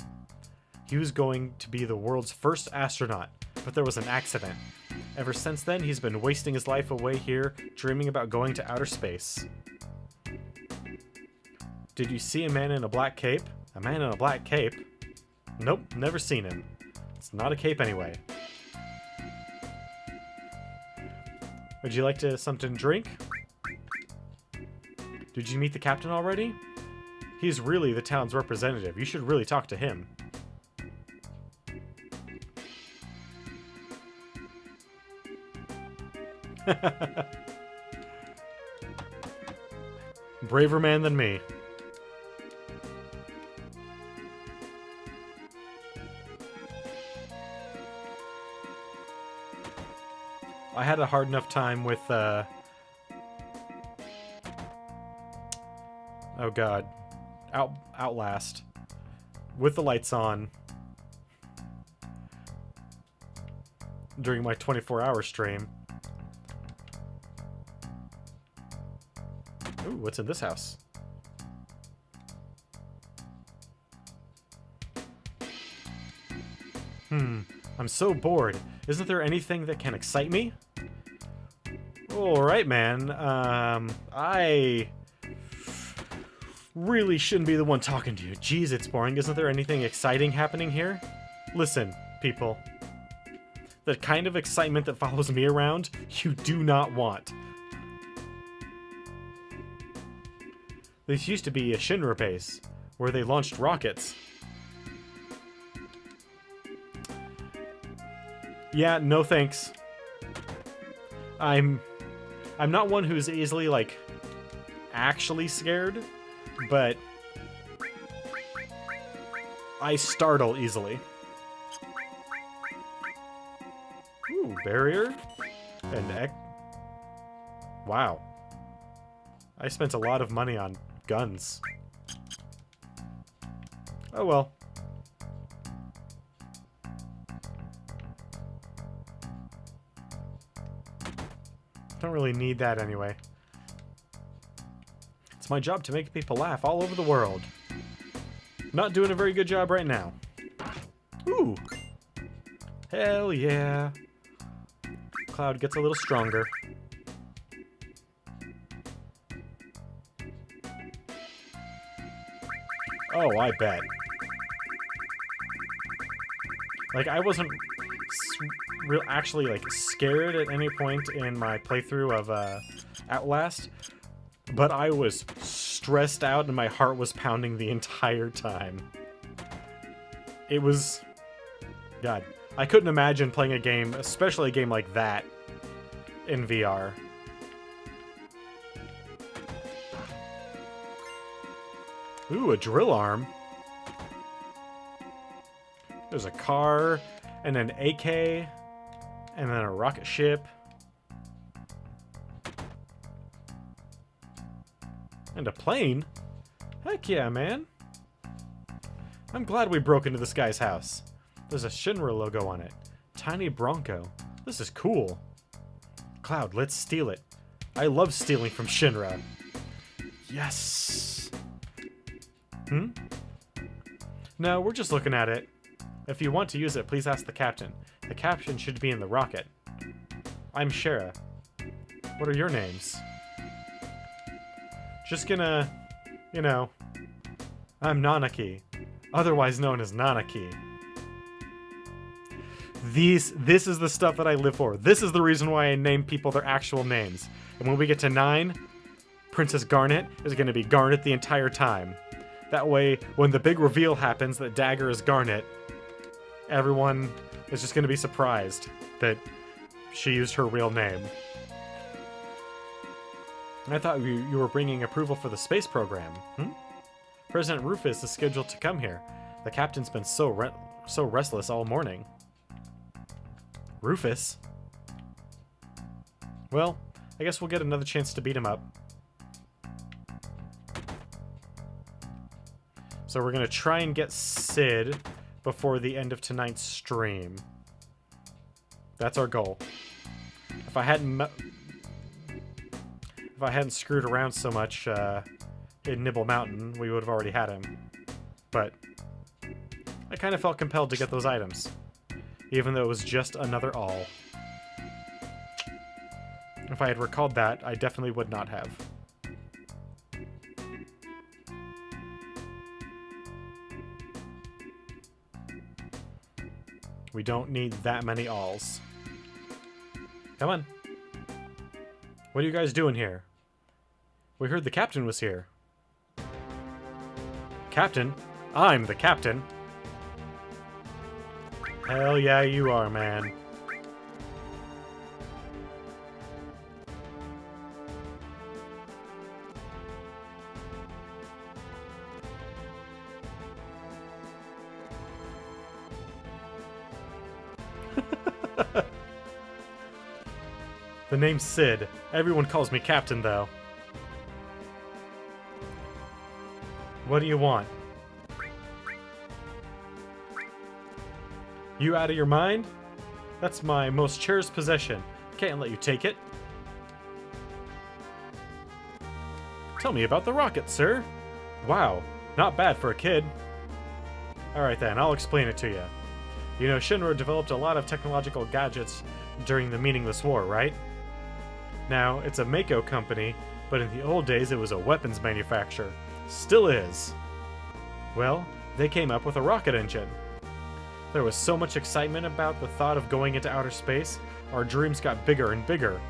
He was going to be the world's first astronaut, but there was an accident. Ever since then, he's been wasting his life away here, dreaming about going to outer space. Did you see a man in a black cape? A man in a black cape? Nope, never seen him. It's not a cape anyway. Would you like something to drink? Did you meet the captain already? He's really the town's representative. You should really talk to him. Braver man than me. I had a hard enough time with, oh god, Outlast, with the lights on, during my 24-hour stream. Ooh, what's in this house? I'm so bored. Isn't there anything that can excite me? Alright, man. I really shouldn't be the one talking to you. Jeez, it's boring. Isn't there anything exciting happening here? Listen, people. The kind of excitement that follows me around, you do not want. This used to be a Shinra base, where they launched rockets. Yeah, no thanks. I'm not one who's easily, like, actually scared, but I startle easily. Ooh, barrier? And wow. I spent a lot of money on guns. Oh well. Don't really need that anyway. It's my job to make people laugh all over the world. Not doing a very good job right now. Ooh. Hell yeah. Cloud gets a little stronger. Oh, I bet. Like, I wasn't actually, like, scared at any point in my playthrough of Outlast, but I was stressed out and my heart was pounding the entire time. It was... God. I couldn't imagine playing a game, especially a game like that, in VR. Ooh, a drill arm. There's a car, and an AK, and then a rocket ship. And a plane? Heck yeah, man. I'm glad we broke into this guy's house. There's a Shinra logo on it. Tiny Bronco. This is cool. Cloud, let's steal it. I love stealing from Shinra. Yes! No, we're just looking at it. If you want to use it, please ask the captain. The captain should be in the rocket. I'm Shara. What are your names? Just gonna, you know, I'm Nanaki, otherwise known as Nanaki. This is the stuff that I live for. This is the reason why I name people their actual names. And when we get to 9, Princess Garnet is going to be Garnet the entire time. That way, when the big reveal happens that Dagger is Garnet, everyone is just going to be surprised that she used her real name. I thought you were bringing approval for the space program. President Rufus is scheduled to come here. The captain's been so restless all morning. Rufus? Well, I guess we'll get another chance to beat him up. So we're going to try and get Sid before the end of tonight's stream. That's our goal. If I hadn't screwed around so much in Nibble Mountain, we would have already had him. But I kind of felt compelled to get those items, even though it was just another all. If I had recalled that, I definitely would not have. We don't need that many alls. Come on. What are you guys doing here? We heard the captain was here. Captain? I'm the captain. Hell yeah, you are, man. The name's Sid. Everyone calls me Captain, though. What do you want? You out of your mind? That's my most cherished possession. Can't let you take it. Tell me about the rocket, sir. Wow, not bad for a kid. Alright then, I'll explain it to you. You know, Shinra developed a lot of technological gadgets during the Meaningless War, right? Now, it's a Mako company, but in the old days it was a weapons manufacturer. Still is. Well, they came up with a rocket engine. There was so much excitement about the thought of going into outer space, our dreams got bigger and bigger.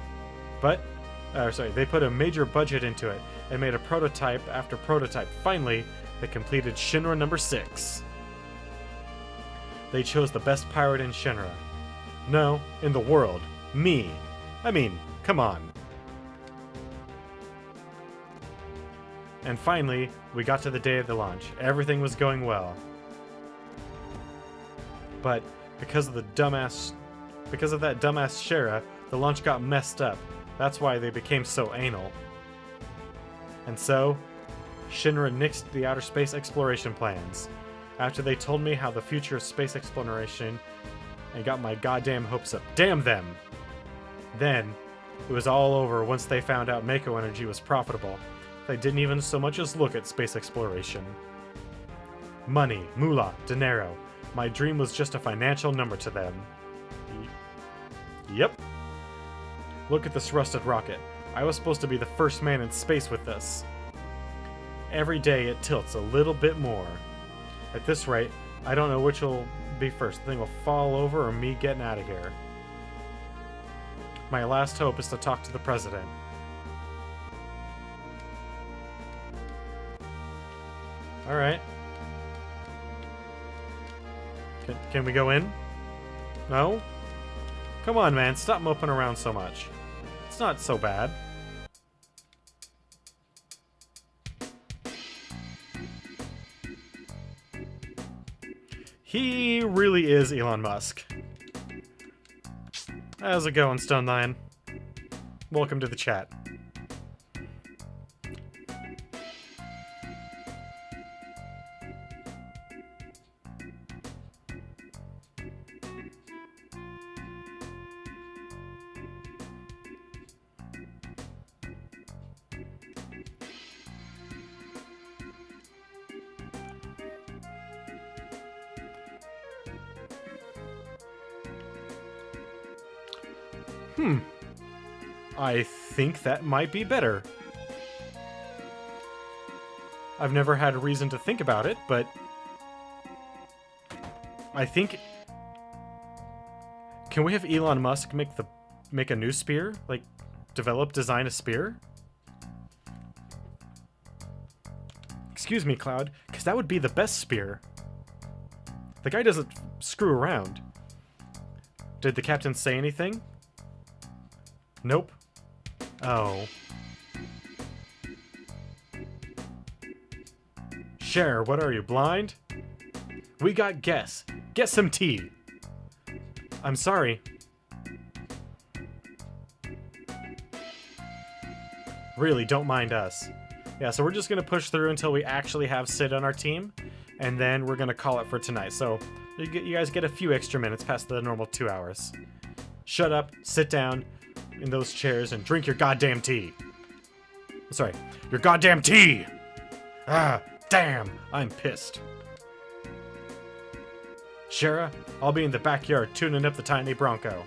But, they put a major budget into it and made a prototype after prototype. Finally, they completed Shinra number 6. They chose the best pirate in Shinra. No, in the world. Me. I mean, come on. And finally, we got to the day of the launch. Everything was going well. But because of that dumbass Shara, the launch got messed up. That's why they became so anal. And so, Shinra nixed the outer space exploration plans. After they told me how the future of space exploration and got my goddamn hopes up. Damn them! Then, it was all over once they found out Mako Energy was profitable. They didn't even so much as look at space exploration. Money, moolah, dinero. My dream was just a financial number to them. Yep. Look at this rusted rocket. I was supposed to be the first man in space with this. Every day it tilts a little bit more. At this rate, I don't know which will be first. The thing will fall over or me getting out of here. My last hope is to talk to the president. Alright. Can we go in? No? Come on, man. Stop moping around so much. It's not so bad. He really is Elon Musk. How's it going, Stone Lion? Welcome to the chat. I think that might be better. I've never had a reason to think about it, but I think... Can we have Elon Musk make a new spear? Like, design a spear? Excuse me, Cloud. that would be the best spear. The guy doesn't screw around. Did the captain say anything? Nope. Oh. Cher, what are you, blind? We got guests. Get some tea. I'm sorry. Really, don't mind us. Yeah, so we're just going to push through until we actually have Sid on our team, and then we're going to call it for tonight. So you guys get a few extra minutes past the normal 2 hours. Shut up, sit down in those chairs, and drink your goddamn tea. Sorry, your goddamn tea! Ah, damn, I'm pissed. Shara, I'll be in the backyard tuning up the tiny Bronco.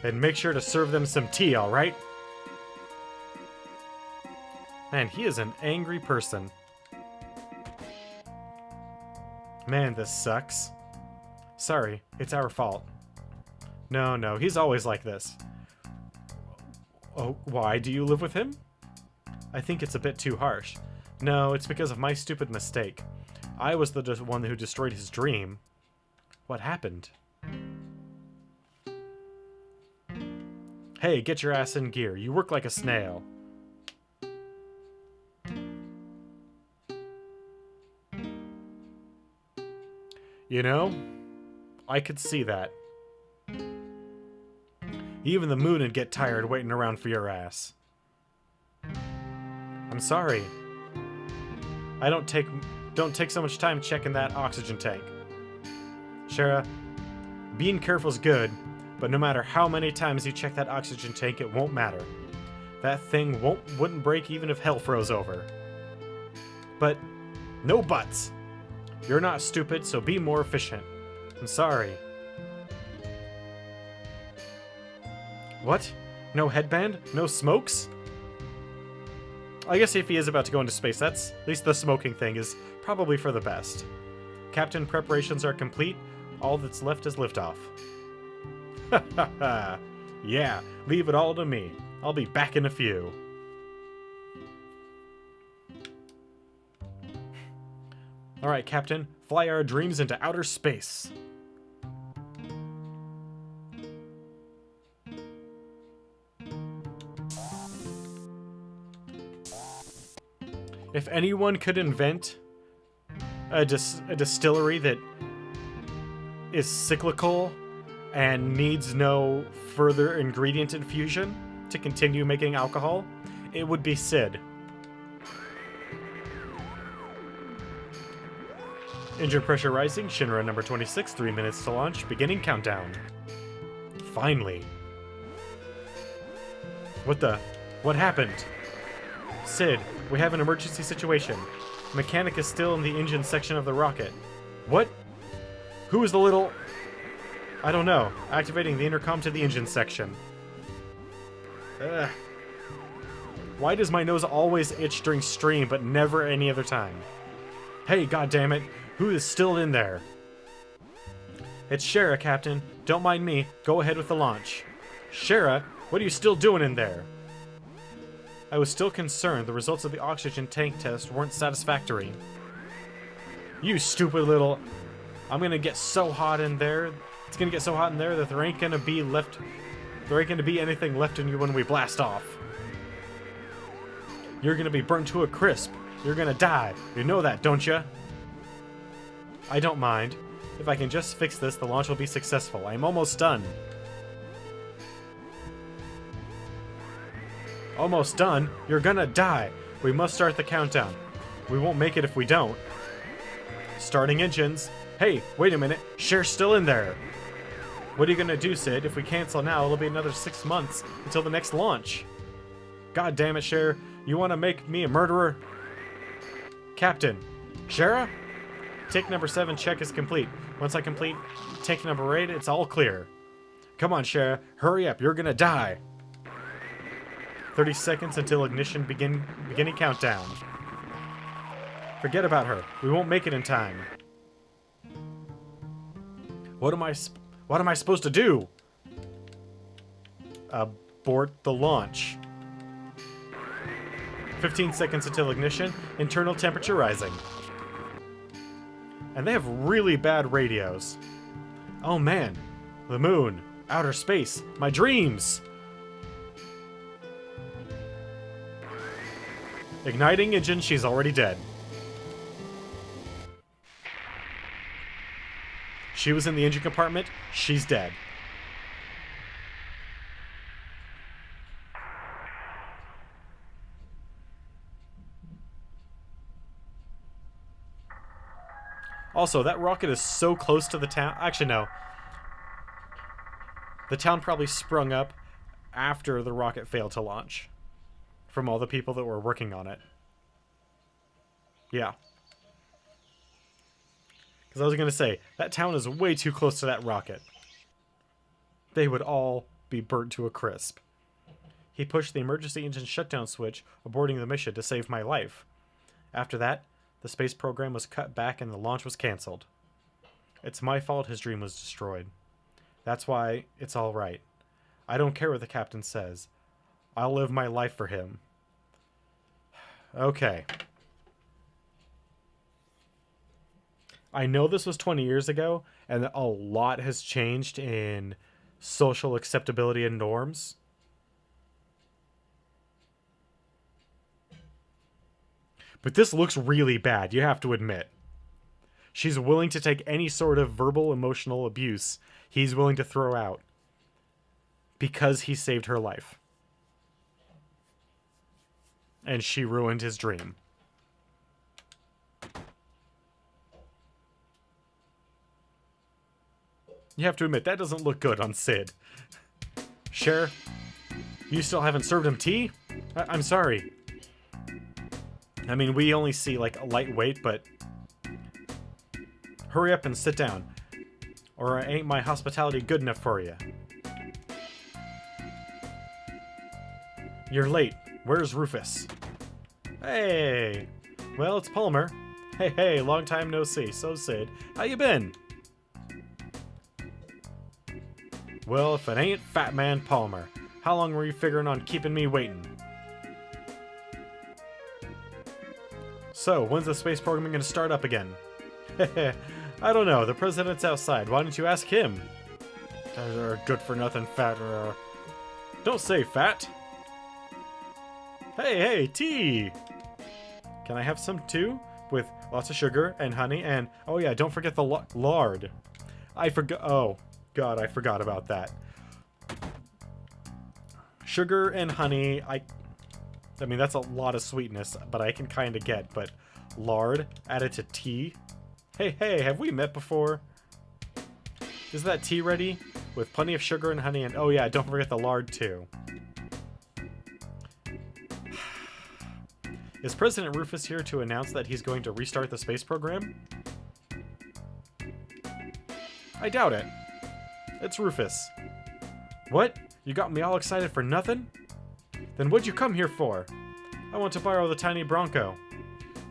And make sure to serve them some tea, alright? Man, he is an angry person. Man, this sucks. Sorry, it's our fault. No, he's always like this. Oh, why do you live with him? I think it's a bit too harsh. No, it's because of my stupid mistake. I was the one who destroyed his dream. What happened? Hey, get your ass in gear. You work like a snail. You know, I could see that. Even the moon would get tired waiting around for your ass. I'm sorry. I don't take so much time checking that oxygen tank. Shara, being careful's good, but no matter how many times you check that oxygen tank, it won't matter. That thing wouldn't break even if hell froze over. But no buts. You're not stupid, so be more efficient. I'm sorry. What? No headband? No smokes? I guess if he is about to go into space, at least the smoking thing is probably for the best. Captain, preparations are complete. All that's left is liftoff. Ha ha ha. Yeah, leave it all to me. I'll be back in a few. Alright, Captain. Fly our dreams into outer space. If anyone could invent a distillery that is cyclical and needs no further ingredient infusion to continue making alcohol, it would be Sid. Engine pressure rising, Shinra number 26, 3 minutes to launch, beginning countdown. Finally. What happened? Sid, we have an emergency situation. Mechanic is still in the engine section of the rocket. What? Who is the little... I don't know. Activating the intercom to the engine section. Ugh. Why does my nose always itch during stream, but never any other time? Hey, goddammit, who is still in there? It's Shara, Captain. Don't mind me. Go ahead with the launch. Shara, what are you still doing in there? I was still concerned the results of the oxygen tank test weren't satisfactory. You stupid little... I'm gonna get so hot in there. It's gonna get so hot in there that there ain't gonna be anything left in you when we blast off. You're gonna be burnt to a crisp. You're gonna die. You know that, don't ya? I don't mind. If I can just fix this, the launch will be successful. I'm almost done. Almost done? You're gonna die. We must start the countdown. We won't make it if we don't. Starting engines. Hey, wait a minute. Cher's still in there. What are you gonna do, Sid? If we cancel now, it'll be another 6 months until the next launch. God damn it, Cher. You wanna make me a murderer? Captain. Shara? Take number 7 check is complete. Once I complete take number 8, it's all clear. Come on, Shara. Hurry up. You're gonna die. 30 seconds until ignition beginning countdown. Forget about her. We won't make it in time. What am I supposed to do? Abort the launch. 15 seconds until ignition. Internal temperature rising. And they have really bad radios. Oh man. The moon. Outer space. My dreams! Igniting engine, she's already dead. She was in the engine compartment, she's dead. Also, that rocket is so close to the town. Actually, no. The town probably sprung up after the rocket failed to launch. From all the people that were working on it. Yeah. Because I was going to say, that town is way too close to that rocket. They would all be burnt to a crisp. He pushed the emergency engine shutdown switch, aborting the mission to save my life. After that, the space program was cut back and the launch was cancelled. It's my fault his dream was destroyed. That's why it's all right. I don't care what the captain says. I'll live my life for him. Okay. I know this was 20 years ago, and a lot has changed in social acceptability and norms. But this looks really bad, you have to admit. She's willing to take any sort of verbal, emotional abuse he's willing to throw out because he saved her life. And she ruined his dream. You have to admit, that doesn't look good on Sid. Cher, you still haven't served him tea? I'm sorry. I mean, we only see, like, a lightweight, but... Hurry up and sit down. Or ain't my hospitality good enough for you? You're late. Where's Rufus? Hey! Well, it's Palmer. Hey, long time no see. So, Sid, how you been? Well, if it ain't Fat Man Palmer, how long were you figuring on keeping me waiting? So, when's the space program gonna start up again? I don't know, the president's outside, why don't you ask him? Good for nothing fat. Don't say fat! Hey, tea! Can I have some too? With lots of sugar and honey and... Oh yeah, don't forget the lard. I forgot... Oh, God, I forgot about that. Sugar and honey, I mean, that's a lot of sweetness, but I can kind of get. But lard added to tea? Hey, have we met before? Is that tea ready? With plenty of sugar and honey and... Oh yeah, don't forget the lard too. Is President Rufus here to announce that he's going to restart the space program? I doubt it. It's Rufus. What? You got me all excited for nothing? Then what'd you come here for? I want to borrow the tiny Bronco.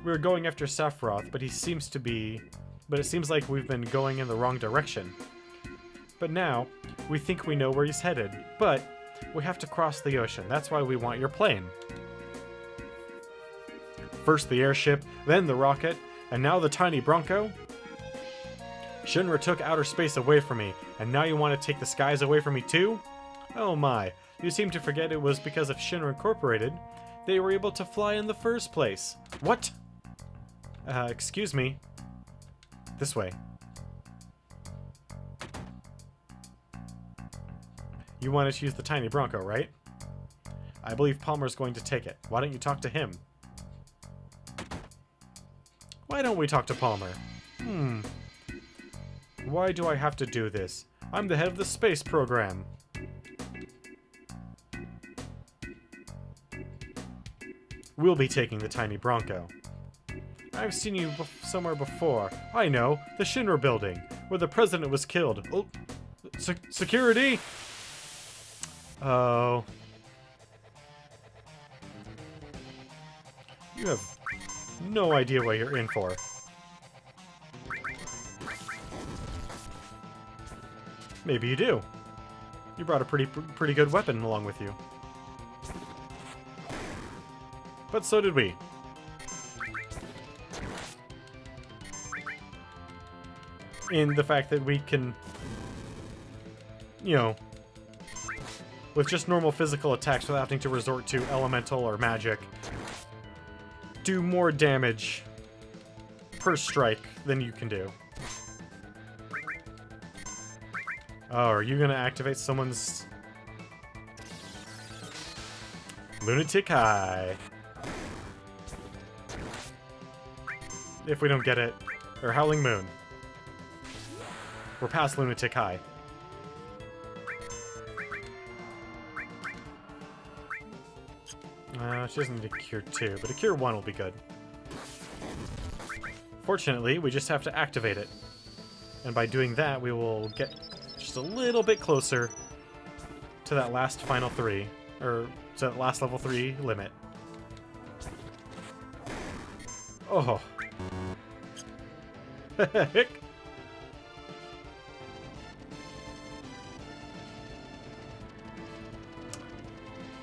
We were going after Sephiroth, but it seems like we've been going in the wrong direction. But now, we think we know where he's headed, but we have to cross the ocean. That's why we want your plane. First the airship, then the rocket, and now the tiny Bronco? Shinra took outer space away from me, and now you want to take the skies away from me too? Oh my, you seem to forget it was because of Shinra Incorporated they were able to fly in the first place. What? Excuse me. This way. You wanted to use the tiny Bronco, right? I believe Palmer's going to take it. Why don't you talk to him? Why don't we talk to Palmer? Why do I have to do this? I'm the head of the space program. We'll be taking the tiny Bronco. I've seen you somewhere before. I know, the Shinra building, where the president was killed. Oh, security? Oh. You have no idea what you're in for. Maybe you do. You brought a pretty good weapon along with you. But so did we. in the fact that we can, you know, with just normal physical attacks without having to resort to elemental or magic, do more damage per strike than you can do. Oh, are you gonna activate someone's Lunatic High? If we don't get it. Or Howling Moon. We're past Lunatic High. She doesn't need a Cure 2, but a Cure 1 will be good. Fortunately, we just have to activate it. And by doing that, we will get just a little bit closer to that last final 3. Or to that last level 3 limit. Oh. Hick.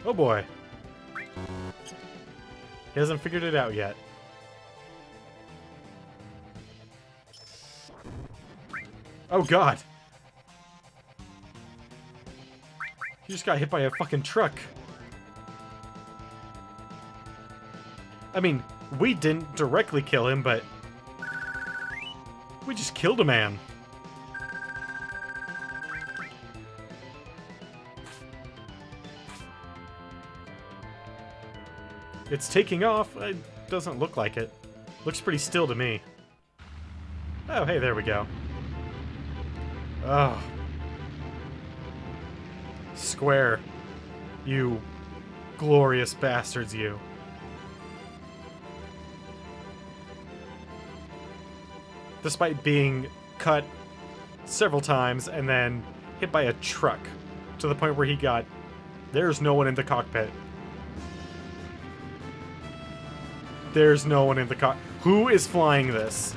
Oh boy. He hasn't figured it out yet. Oh god! He just got hit by a fucking truck. I mean, we didn't directly kill him, but we just killed a man. It's taking off. It doesn't look like it. Looks pretty still to me. Oh, hey, there we go. Oh. Square. You glorious bastards, you. Despite being cut several times and then hit by a truck to the point where he got... There's no one in the cockpit. There's no one in the cockpit. Who is flying this?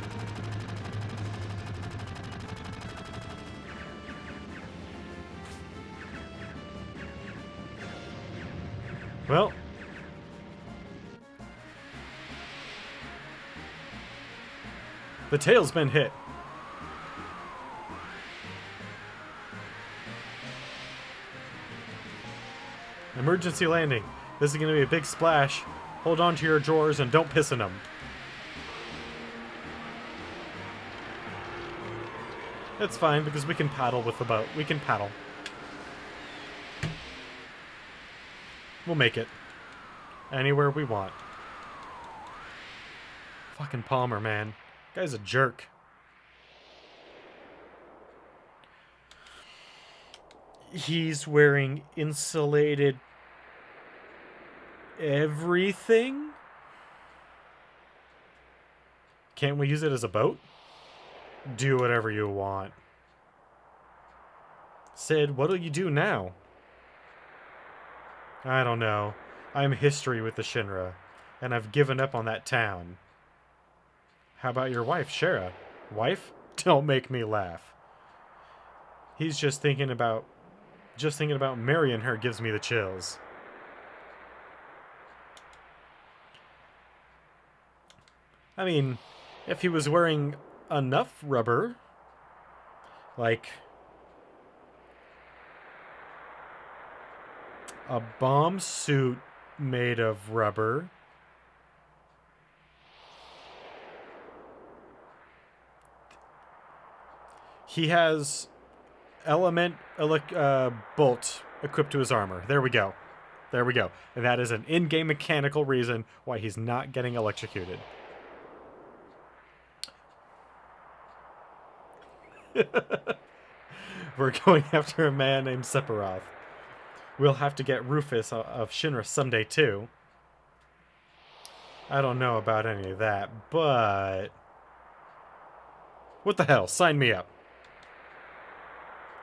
Well... the tail's been hit. Emergency landing. This is going to be a big splash. Hold on to your drawers and don't piss in them. That's fine because we can paddle with the boat. We can paddle. We'll make it. Anywhere we want. Fucking Palmer, man. Guy's a jerk. He's wearing insulated everything? Can't we use it as a boat? Do whatever you want. Sid, what'll you do now? I don't know. I'm history with the Shinra, and I've given up on that town. How about your wife, Shara? Wife? Don't make me laugh. He's just thinking about marrying her gives me the chills. I mean, if he was wearing enough rubber, like a bomb suit made of rubber, he has bolt equipped to his armor. There we go. There we go. And that is an in-game mechanical reason why he's not getting electrocuted. We're going after a man named Sephiroth. We'll have to get Rufus of Shinra someday too. I don't know about any of that, but... what the hell? Sign me up.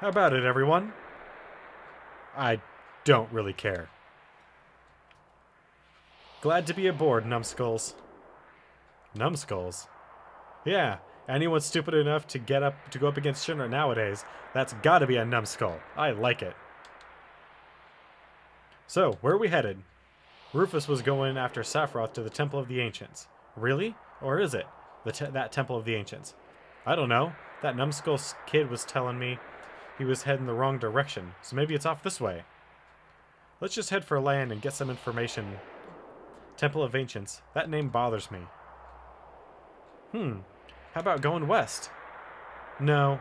How about it, everyone? I don't really care. Glad to be aboard, numbskulls. Numbskulls? Yeah, anyone stupid enough to go up against Shinra nowadays, that's gotta be a numbskull. I like it. So, where are we headed? Rufus was going after Sephiroth to the Temple of the Ancients. Really? Or is it that Temple of the Ancients? I don't know. That numbskull kid was telling me he was heading the wrong direction, so maybe it's off this way. Let's just head for land and get some information. Temple of Ancients. That name bothers me. How about going west? No.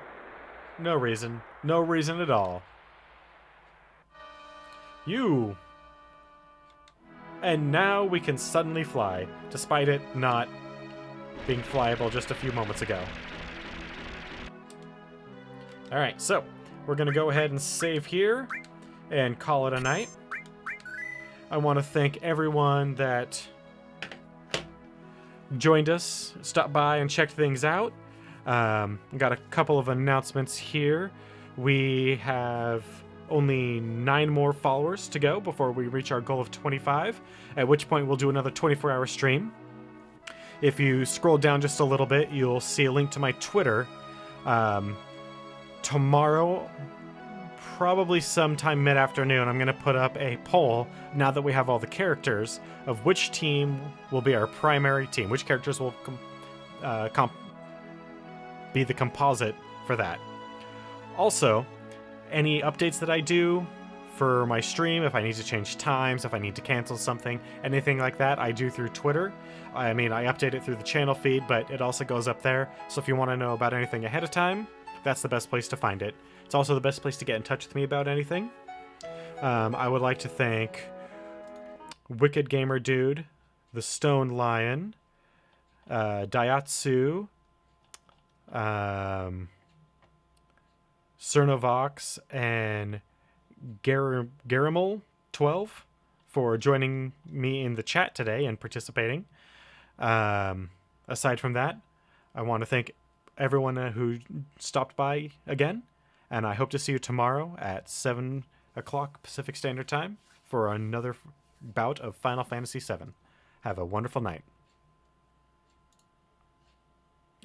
No reason. No reason at all. You! And now we can suddenly fly, despite it not being flyable just a few moments ago. Alright, so we're going to go ahead and save here and call it a night. I want to thank everyone that joined us, stopped by and checked things out. Got a couple of announcements here. We have only 9 more followers to go before we reach our goal of 25, at which point we'll do another 24-hour stream. If you scroll down just a little bit, you'll see a link to my Twitter. Tomorrow, probably sometime mid-afternoon, I'm going to put up a poll, now that we have all the characters, of which team will be our primary team, which characters will be the composite for that. Also, any updates that I do for my stream, if I need to change times, if I need to cancel something, anything like that, I do through Twitter. I mean, I update it through the channel feed, but it also goes up there. So if you want to know about anything ahead of time, that's the best place to find it. It's also the best place to get in touch with me about anything. I would like to thank Wicked Gamer Dude, The Stone Lion, Daihatsu, Cernovox, and Garimel12 for joining me in the chat today and participating. Aside from that, I want to thank everyone who stopped by again, and I hope to see you tomorrow at 7 o'clock Pacific Standard Time for another bout of Final Fantasy VII. Have a wonderful night.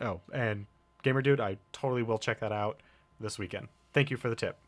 Oh, and Gamer Dude, I totally will check that out this weekend. Thank you for the tip.